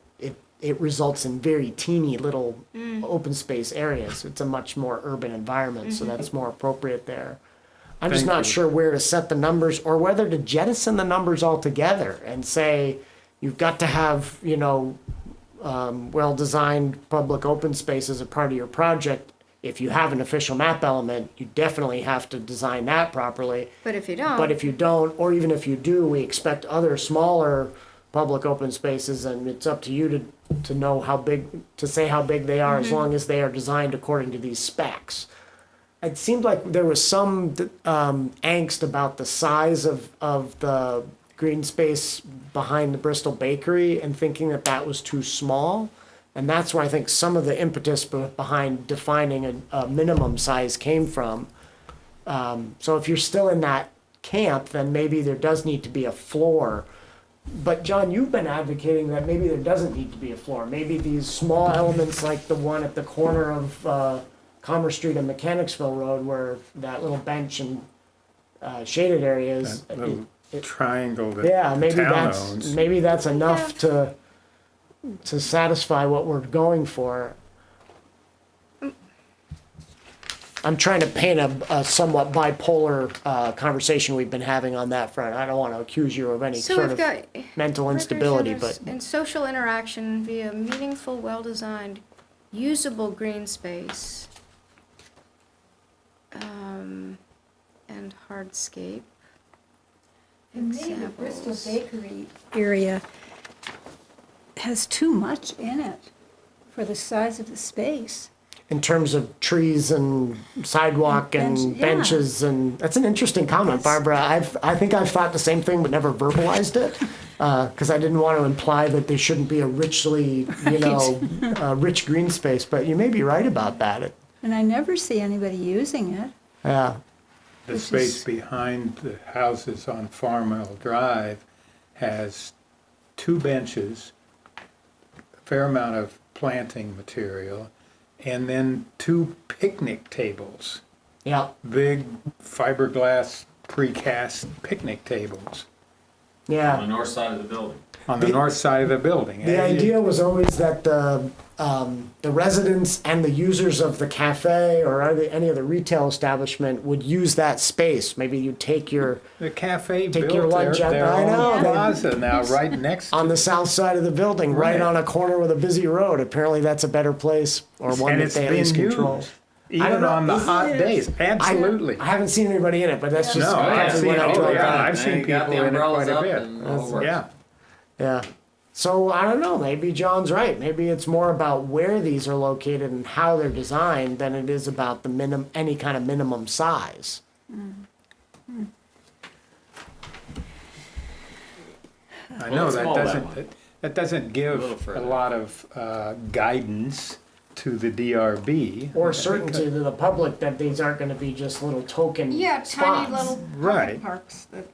it results in very teeny little open space areas. It's a much more urban environment, so that's more appropriate there. I'm just Thank not you. sure where to set the numbers or whether to jettison the numbers altogether and say, you've got to have, well-designed public open space as a part of your project. If you have an official map element, you definitely have to design that properly. But if you don't. But if you don't, or even if you do, we expect other smaller public open spaces, and it's up to you to know how big, to say how big they are, as long as they are designed according to these specs. It seemed like there was some angst about the size of the green space behind the Bristol Bakery and thinking that was too small. And that's where I think some of the impetus behind defining a minimum size came from. So if you're still in that camp, then maybe there does need to be a floor. But John, you've been advocating that maybe there doesn't need to be a floor. Maybe these small elements like the one at the corner of Commerce Street and Mechanicsville Road, where that little bench and shaded area is. That little triangle that Yeah, the town owns. maybe that's enough to satisfy what we're going for. I'm trying to paint a somewhat bipolar conversation we've been having on that front. I don't want to accuse you of any So sort we've of got mental instability, but and social interaction via meaningful, well-designed, usable green space, and hardscape. And maybe the Bristol Examples. Bakery area has too much in it for the size of the space. in terms of trees and sidewalk And and bench- yeah. benches, and that's an interesting comment, Barbara. I think I've thought the same thing but never verbalized it, because I didn't want to imply that there shouldn't be a richly, rich green space, but you may be right about that. And I never see anybody using it. Yeah, The Which space is- behind the houses on Farmwell Drive has 2 benches, a fair amount of planting material, and then 2 picnic tables, yeah, big fiberglass precast picnic tables On the yeah. north side of the building. on the north side of the building. The idea was always that the residents and the users of the cafe or any of the retail establishment would use that space. Maybe you take your The cafe Take built your lunch out their there. I know, own they- plaza now, right next to on the south side of the building, right Right. on a corner with a busy road. Apparently, that's a better place, or one and that it's they at been least used, control. I don't even know. on the Is hot it? days, absolutely. I haven't seen anybody in it, but that's just No, I've probably seen what I it. drove Oh, yeah, by. I've seen You got people the in it umbrellas quite a up bit. and the whole works. Yeah. Yeah. So I don't know. Maybe John's right. Maybe it's more about where these are located and how they're designed than it is about the any kind of minimum size. I Well, know let's that call that doesn't, one. that doesn't A give little a further. lot of guidance to the DRB. Or certainty to the public that these aren't going to be just little token spots. Right. parks that.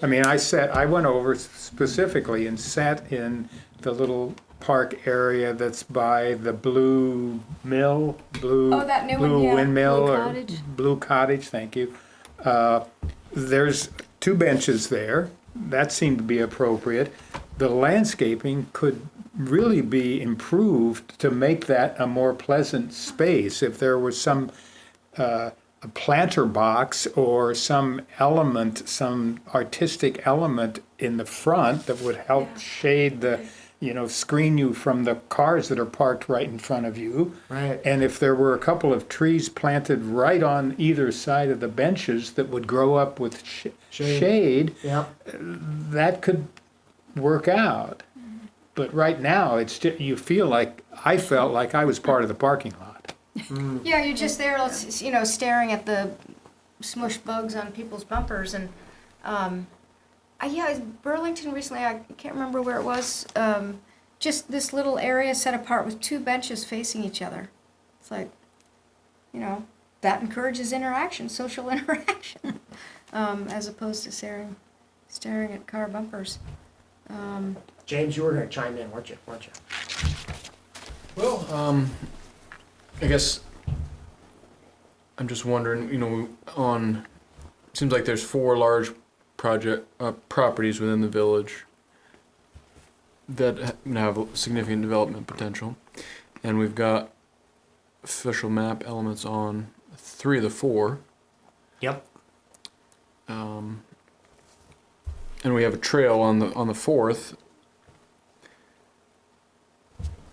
I mean, I went over specifically and sat in the little park area that's by the Blue Mill, Oh, that new one, Blue yeah, Windmill, Blue or Cottage. Blue Cottage, thank you. There's 2 benches there, that seemed to be appropriate. The landscaping could really be improved to make that a more pleasant space. If there was some a planter box or some element, some artistic element in the front that would help shade the, screen you from the cars that are parked right in front of you. Right. And if there were a couple of trees planted right on either side of the benches that would grow up with shade, Yeah. that could work out. But right now, it's just, I felt like I was part of the parking lot. Yeah, you're just there, staring at the smush bugs on people's bumpers, and Yeah, it's Burlington recently, I can't remember where it was, just this little area set apart with 2 benches facing each other. It's like, you know, that encourages interaction, social interaction, as opposed to staring at car bumpers. James, you were gonna chime in, weren't you? Well, I guess I'm just wondering, you know, seems like there's 4 large properties within the village that have significant development potential, and we've got official map elements on 3 of the 4. Yep. And we have a trail on the 4th.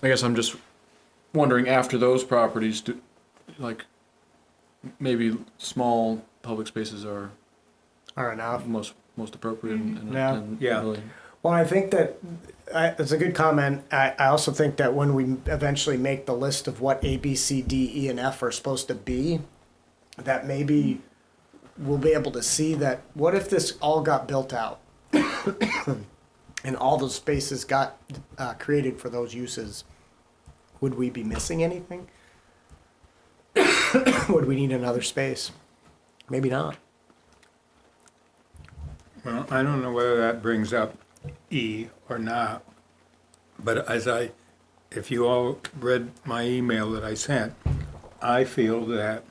I guess I'm just wondering, after those properties, maybe small public spaces are enough. most appropriate and Yeah. really. Well, I think that it's a good comment. I also think that when we eventually make the list of what A, B, C, D, E, and F are supposed to be, that maybe we'll be able to see that what if this all got built out and all those spaces got created for those uses? Would we be missing anything? Would we need another space? Maybe not. Well, I don't know whether that brings up E or not, but if you all read my email that I sent, I feel that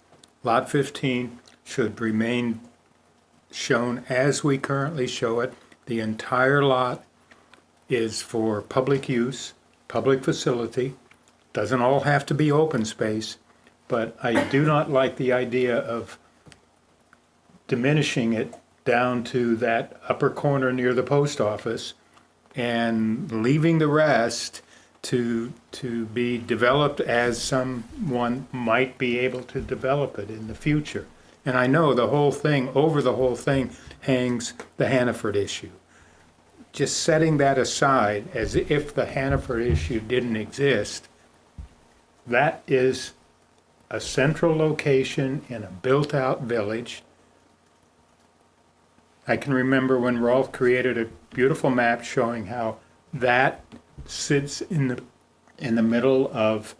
Lot 15 should remain shown as we currently show it. The entire lot is for public use, public facility, doesn't all have to be open space, but I do not like the idea of diminishing it down to that upper corner near the post office and leaving the rest to be developed as someone might be able to develop it in the future. And I know over the whole thing hangs the Hannaford issue. Just setting that aside as if the Hannaford issue didn't exist, that is a central location in a built-out village. I can remember when Rolf created a beautiful map showing how that sits in the middle of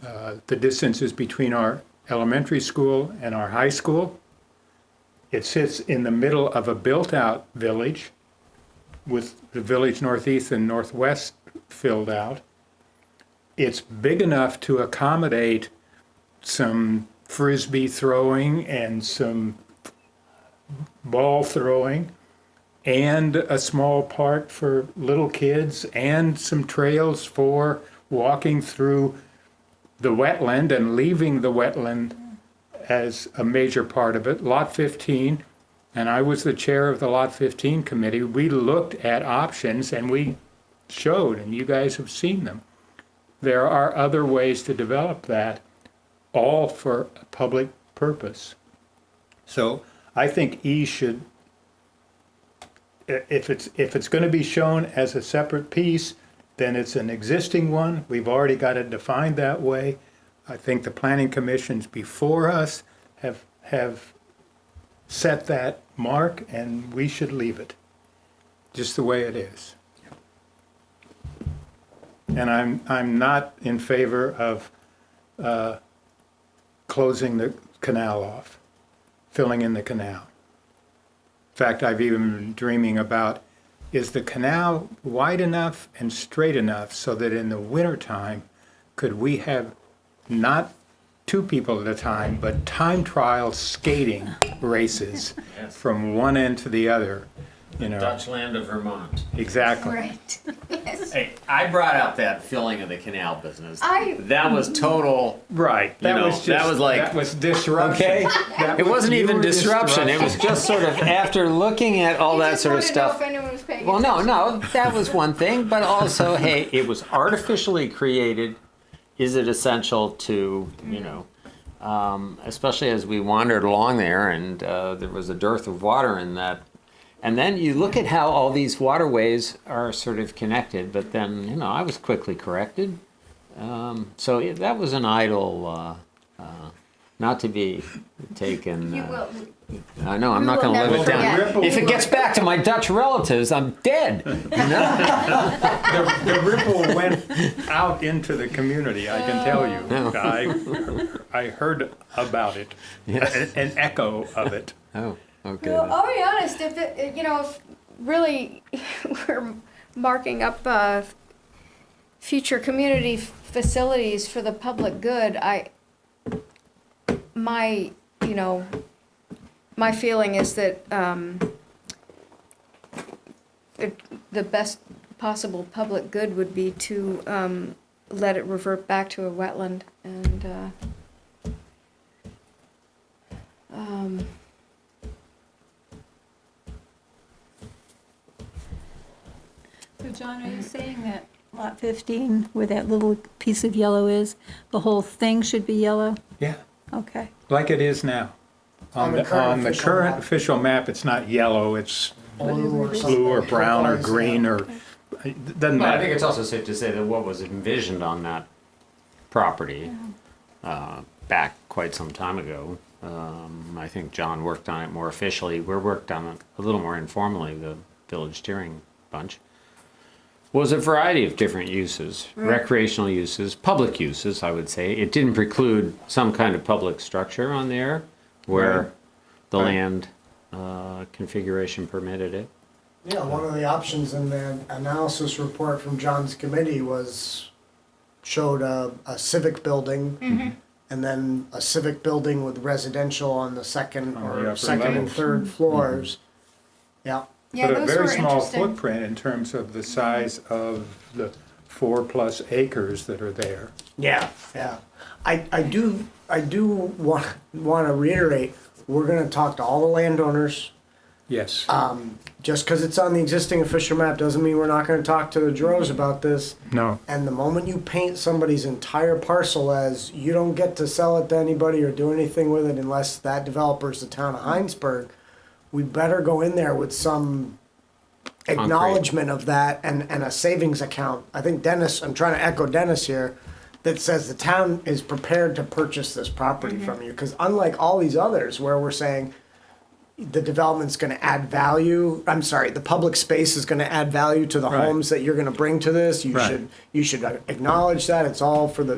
the distances between our elementary school and our high school. It sits in the middle of a built-out village with the village northeast and northwest filled out. It's big enough to accommodate some frisbee throwing and some ball throwing and a small park for little kids and some trails for walking through the wetland and leaving the wetland as a major part of it. Lot 15, and I was the chair of the Lot 15 committee, we looked at options and we showed, and you guys have seen them. There are other ways to develop that, all for a public purpose. So I think E should, if it's going to be shown as a separate piece, then it's an existing one. We've already got it defined that way. I think the planning commissions before us have set that mark, and we should leave it just the way it is. And I'm not in favor of closing the canal off, filling in the canal. In fact, I've even been dreaming about, is the canal wide enough and straight enough so that in the wintertime, could we have not 2 people at a time, but time trial skating races from one end to the other, you know? Dutch land of Vermont. Exactly. Right. Yes. Hey, I brought up that filling of the canal business. I- That was total. Right. You know, that was like- that was disruption. Okay. That It was wasn't even pure disruption. It was just sort of after looking at all You that just sort of wanted to know stuff. if anyone was paying Well, attention. no, that was one thing, but also, hey, it was artificially created. Is it essential to, you know, especially as we wandered along there and there was a dearth of water in that. And then you look at how all these waterways are sort of connected, but then, you know, I was quickly corrected. So that was an idle not to be taken. You will, I know, I'm we not will gonna live never it down. forget. If it gets back to my Dutch relatives, I'm dead, you know? The ripple went out into the community, I can tell you. I heard about it, an echo of it. Oh, okay. well, I'll be honest, if it, if really we're marking up, future community facilities for the public good, my feeling is that the best possible public good would be to let it revert back to a wetland and So John, are you saying that lot 15, where that little piece of yellow is, the whole thing should be yellow? Yeah, Okay. like it is now. On the current official map, it's not yellow, it's blue or brown or green or, it doesn't Well, I think matter. it's also safe to say that what was envisioned on that property back quite some time ago, I think John worked on it more officially. We worked on it a little more informally, the Village Steering Bunch. Was a variety of different uses, recreational uses, public uses, I would say. It didn't preclude some kind of public structure on there where the land configuration permitted it. Yeah, one of the options in the analysis report from John's committee showed a civic building and then a civic building with residential on the second On the upper and levels. third floors. Yeah. yeah, But a those very were small interesting. footprint in terms of the size of the 4+ acres that are there. Yeah, yeah. I do want to reiterate, we're gonna talk to all the landowners. Yes, Just because it's on the existing official map doesn't mean we're not gonna talk to the Dros about this. no, And the moment you paint somebody's entire parcel as you don't get to sell it to anybody or do anything with it unless that developer's the town of Hinesburg, we better go in there with some acknowledgement of that and a savings account. I think Dennis, I'm trying to echo Dennis here, that says the town is prepared to purchase this property from you. Because unlike all these others where we're saying the development's gonna add value, the public space is gonna add value to the Right. homes that you're gonna bring to this, Right. you should acknowledge that, it's all for the,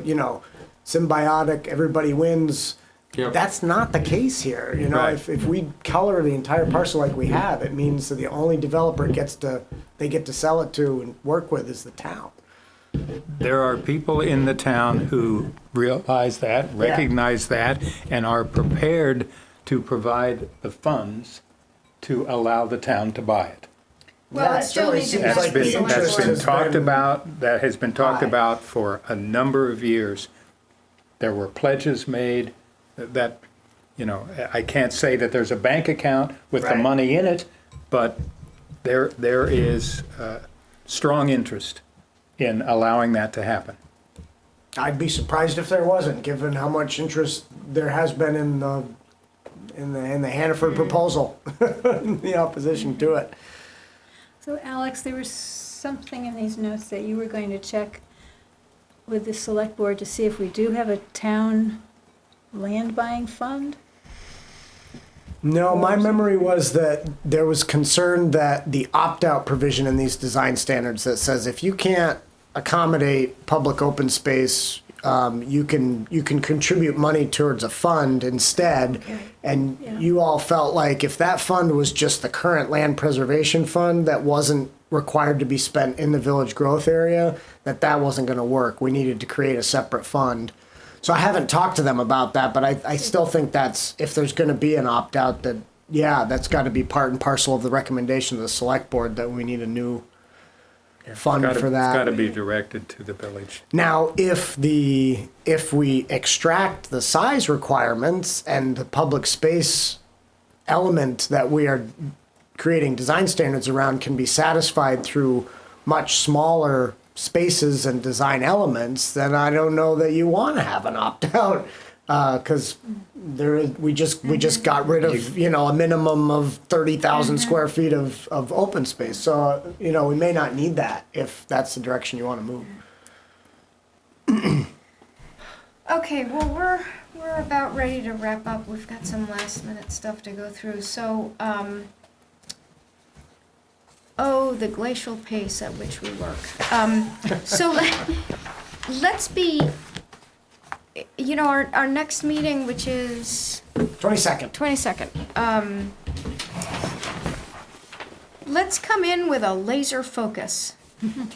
symbiotic, everybody wins. Yep. That's not the case here, Right. if we color the entire parcel like we have, it means that the only developer they get to sell it to and work with is the town. there are people in the town who realize that, recognize that, and are prepared to provide the funds to allow the town to buy it. Well, Yeah, it still certainly needs to seems pass like the the select interest board. has been Talked high. about for a number of years. There were pledges made that, I can't say that there's a bank account with the Right. money in it, but there is strong interest in allowing that to happen. I'd be surprised if there wasn't, given how much interest there has been in the Hannaford proposal, in the opposition to it. So Alex, there was something in these notes that you were going to check with the select board to see if we do have a town land buying fund? No, my memory was that there was concern that the opt-out provision in these design standards that says if you can't accommodate public open space, you can contribute money towards a fund instead. And you all felt like if that fund was just the current land preservation fund that wasn't required to be spent in the village growth area, that wasn't going to work. We needed to create a separate fund. So I haven't talked to them about that, but I still think that's, if there's going to be an opt-out, that's got to be part and parcel of the recommendation of the select board that we need a new fund for that. It's got to be directed to the village. Now, if we extract the size requirements and the public space element that we are creating design standards around can be satisfied through much smaller spaces and design elements, then I don't know that you want to have an opt-out, because we just got rid of a minimum of 30,000 square feet of open space. So we may not need that if that's the direction you want to move. Okay, well, we're about ready to wrap up. We've got some last minute stuff to go through, so, oh, the glacial pace at which we work. So let's be, you know, our next meeting, which is 22nd. 22nd, let's come in with a laser focus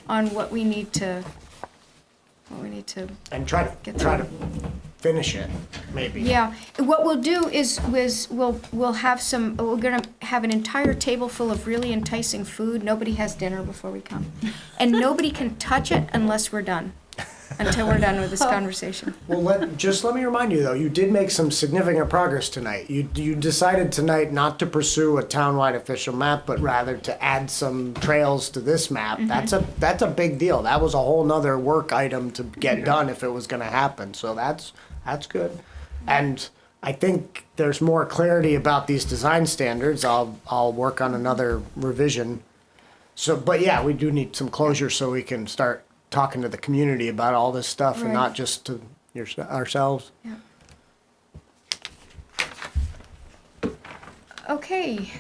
on what we need to And try Get to finish it, maybe. Yeah, what we'll do is we'll have some, we're gonna have an entire table full of really enticing food. Nobody has dinner before we come. And nobody can touch it unless we're done, until we're done with this conversation. Well, let me remind you though, you did make some significant progress tonight. You decided tonight not to pursue a townwide official map, but rather to add some trails to this map. That's a big deal. That was a whole nother work item to get done if it was gonna happen, so that's good. And I think there's more clarity about these design standards. I'll work on another revision. So, but yeah, we do need some closure so we can start talking to the community about all this stuff and Right. not just to ourselves. Yeah. Okay.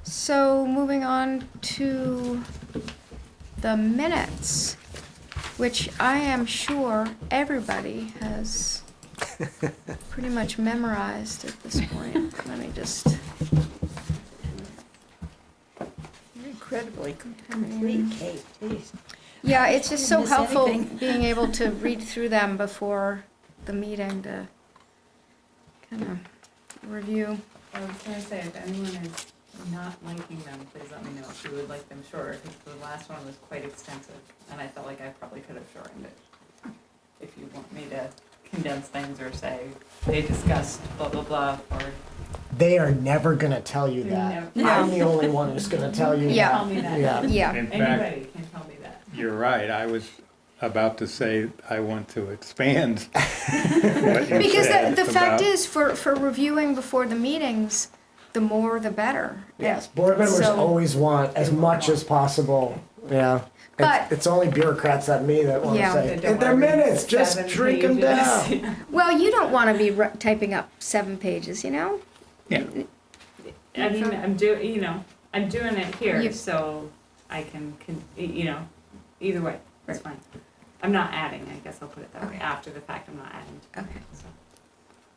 So moving on to the minutes, which I am sure everybody has pretty much memorized at this point. Let me just, You're incredibly complete, Kate, jeez. yeah, it's just so Didn't miss helpful anything. being able to read through them before the meeting to kind of review. I was gonna say, if anyone is not liking them, please let me know if you would like them shorter, because the last one was quite extensive, and I felt like I probably could have shortened it. If you want me to condense things or say, they discussed blah, blah, blah, or. They are never gonna tell you that. No. I'm the only one who's gonna tell you Yeah. Tell me that. Yeah. Yeah. In fact, Anybody can tell me that. you're right, I was about to say I want to expand what you Because said the fact about- is, for reviewing before the meetings, the more the better. Yes, board members So- always want as much as possible. Yeah. But- It's only bureaucrats like me that want to Yeah. say, That don't they're wanna read minutes, just 7 shrink them pages." down. Well, you don't want to be typing up 7 pages, you know? Yeah. I mean, I'm doing it You- here, so I can, either way, it's fine. I'm not adding, I guess I'll put it that way, Okay. after the fact, I'm not adding. Okay.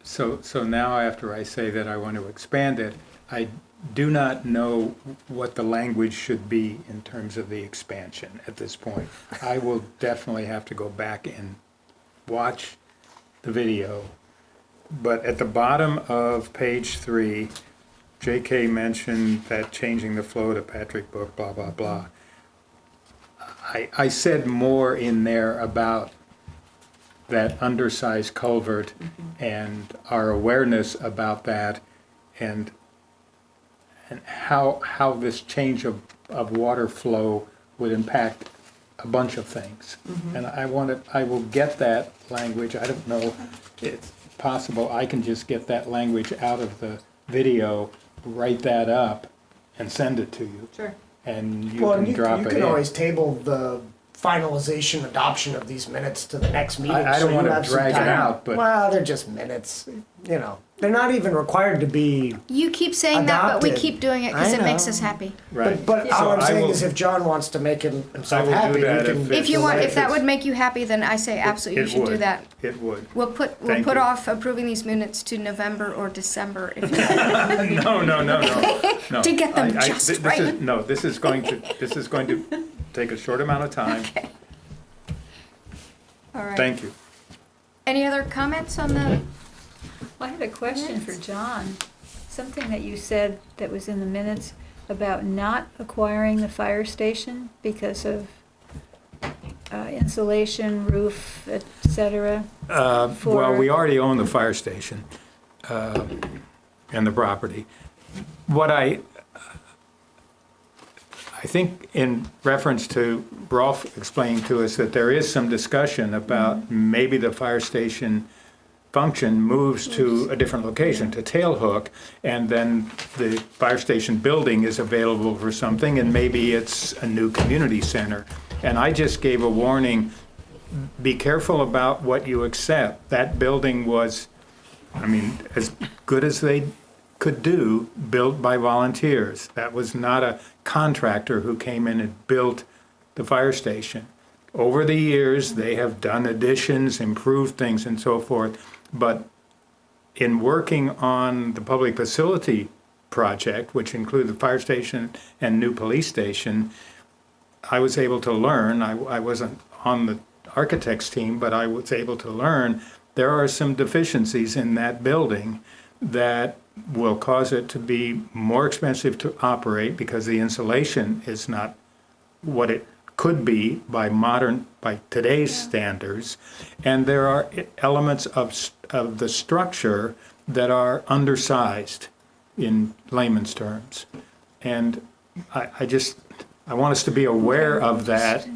So. So now after I say that I want to expand it, I do not know what the language should be in terms of the expansion at this point. I will definitely have to go back and watch the video. But at the bottom of page 3, JK mentioned that changing the flow to Patrick Book, blah, blah, blah. I said more in there about that undersized culvert and our awareness about that and how this change of water flow would impact a bunch of things. And I will get that language. I don't know, it's possible I can just get that language out of the video, write that up, and send it to you. Sure. And you Well, can drop you it can in. always table the finalization adoption of these minutes to the next meeting. I so don't you wanna have some drag it time. out, but- Well, they're just minutes, you know. They're not even required to be, You keep saying that, but we Adopted. keep doing it because I it makes know. us happy. Right. but So all I'm I saying will- is if John wants to make himself I will do happy, we that can. if If you want, If if that it's- would make you happy, then I say absolutely you It should do would. that. It would. We'll put Thank you. off approving these minutes to November or December if you No. To get them I- just this is- right. No, this is going to take a short amount of time. Okay. All right. Thank you. Any other comments on the? I had a question for John. Something that you said that was in the minutes about not acquiring the fire station because of insulation, roof, et cetera. Well, For- we already own the fire station and the property. What I think in reference to Rolf explaining to us that there is some discussion about maybe the fire station function moves to a different location, to Tailhook, and then the fire station building is available for something, and maybe it's a new community center. And I just gave a warning be careful about what you accept. That building was, I mean, as good as they could do, built by volunteers. That was not a contractor who came in and built the fire station. Over the years, they have done additions, improved things and so forth, but in working on the public facility project, which included the fire station and new police station, I was able to learn, I wasn't on the architect's team, but I was able to learn there are some deficiencies in that building that will cause it to be more expensive to operate because the insulation is not what it could be by today's standards. And there are elements of the structure that are undersized in layman's terms. And I want us to be aware of that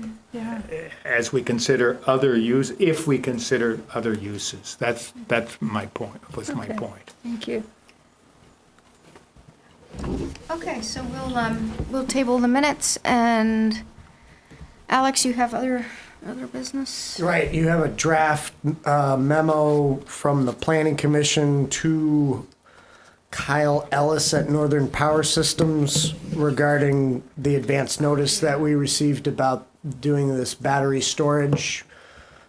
as we consider other use, if we consider other uses. That's my point, my Okay. point. Thank you. Okay, so we'll table the minutes, and Alex, you have other business? Right, you have a draft memo from the Planning Commission to Kyle Ellis at Northern Power Systems regarding the advance notice that we received about doing this battery storage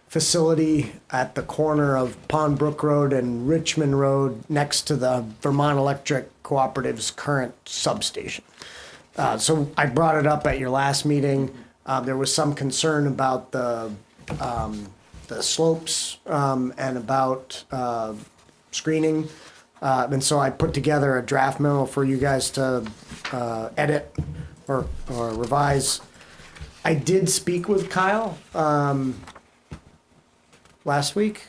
facility at the corner of Pond Brook Road and Richmond Road next to the Vermont Electric Cooperative's current substation. So I brought it up at your last meeting. There was some concern about the slopes and about screening. And so I put together a draft memo for you guys to edit or revise. I did speak with Kyle last week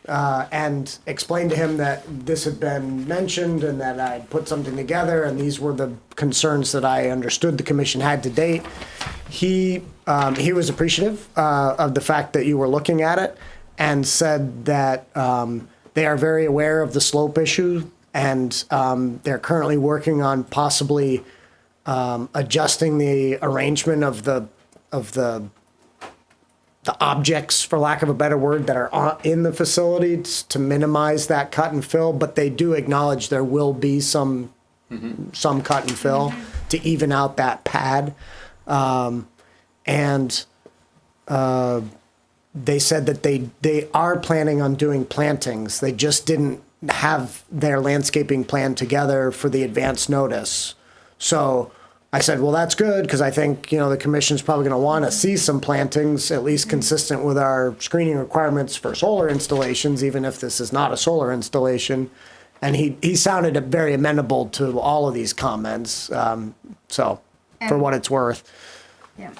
and explained to him that this had been mentioned and that I'd put something together, and these were the concerns that I understood the commission had to date. He was appreciative of the fact that you were looking at it and said that they are very aware of the slope issue, and they're currently working on possibly adjusting the arrangement of the objects, for lack of a better word, that are in the facility to minimize that cut and fill. But they do acknowledge there will be some cut and fill to even out that pad. They said that they are planning on doing plantings. They just didn't have their landscaping plan together for the advance notice. So I said, well, that's good, because I think, the commission's probably going to want to see some plantings, at least consistent with our screening requirements for solar installations, even if this is not a solar installation. And he sounded very amenable to all of these comments. For what it's worth. Yeah.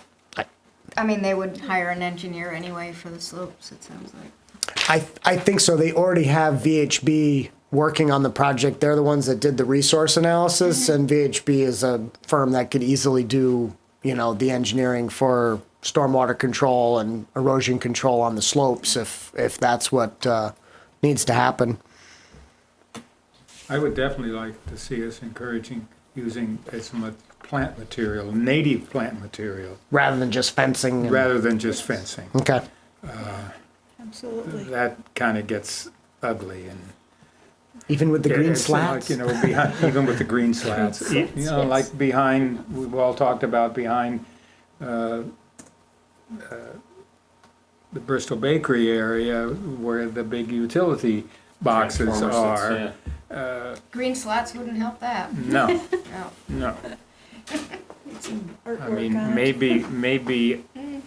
I mean, they would hire an engineer anyway for the slopes, it sounds like. I think so. They already have VHB working on the project. They're the ones that did the resource analysis, and VHB is a firm that could easily do, the engineering for stormwater control and erosion control on the slopes if that's what needs to happen. I would definitely like to see us encouraging using as much plant material, native plant material, Rather than just fencing. rather than just fencing. Okay. Absolutely. That kind of gets ugly and. Even with the green It's slats? like, even with the green slats, like behind, we've all talked about behind the Bristol Bakery area where the big utility boxes Transformers, are. Green slats wouldn't help that. No, No. no. I mean, maybe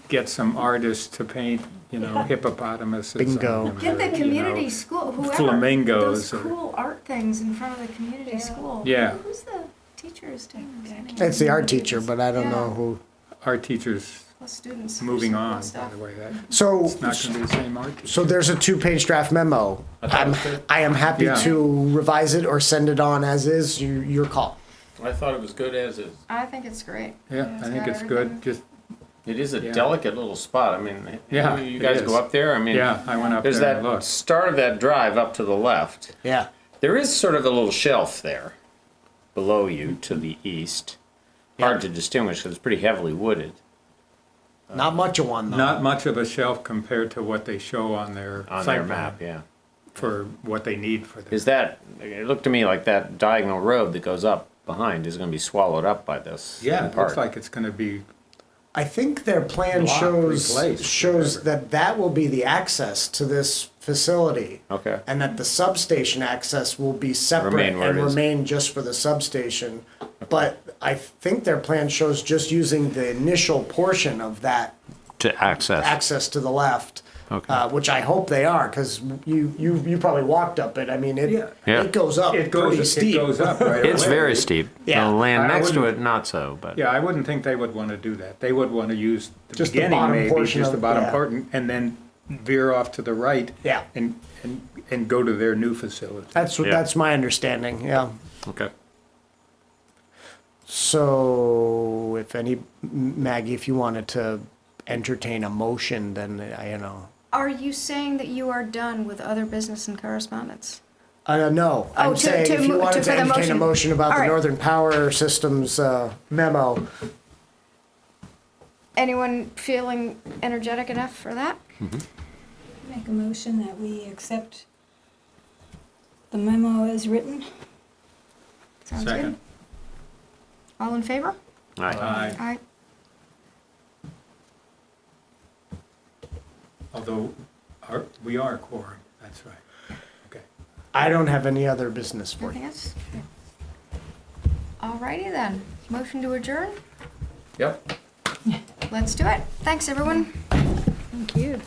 get some artists to paint, hippopotamuses. Bingo. on Get the them, community school, whoever. flamingos Those or- cool art things in front of the community school. Yeah. Who's the teacher's doing that? It's the art teacher, but I don't know who. Our teachers Plus students. moving Cool on, by stuff. the way, So, it's not gonna be the same art teacher. so there's a 2-page draft memo. I am happy Yeah. to revise it or send it on as is. Your call. I thought it was good as is. I think it's great. Yeah, I think got it's good, everything. just, It is a Yeah. delicate little spot. I mean, Yeah, you it guys is. go up there. I mean, yeah, I went up there's there and that looked. start of that drive up to the left. Yeah. There is sort of a little shelf there below you to the east. Hard to distinguish because it's pretty heavily wooded. Not much of one, though. Not much of a shelf compared to what they show on their On site their plan map, yeah. for what they need for this. Is that, it looked to me like that diagonal road that goes up behind is gonna be swallowed up by this. Yeah, in it looks part. like it's gonna be, I think their plan Block, shows replace, whatever. that will be the access to this facility. Okay. And that the substation access will be separate Remain where and it is. remain just for the substation. But I think their plan shows just using the initial portion of that To access. access to the left. Okay. Which I hope they are, because you probably walked up it. I mean, Yeah. Yeah. it goes up it pretty goes, steep. it goes up right It's away. very steep. Yeah. The land I next to wouldn't- it, not so, but. Yeah, I wouldn't think they would wanna do that. They would wanna use the Just the beginning bottom maybe, portion just the of- bottom yeah. part, and then veer off to the right. Yeah. And go to their new facility. That's my understanding. Yeah. Okay. So, if Maggie, if you wanted to entertain a motion, then Are you saying that you are done with other business and correspondence? No, I'm Oh, saying if you wanted to for the entertain a motion about All the right. Northern Power Systems memo. Anyone feeling energetic enough for that? Make a motion that we accept the memo as written. Sounds Second. good. All in favor? All right. Aye. Aye. Although, we are a quorum, that's right. Okay. I don't have any other business for Anything you. else? Alrighty then. Motion to adjourn? Yep. Let's do it. Thanks, everyone. Thank you.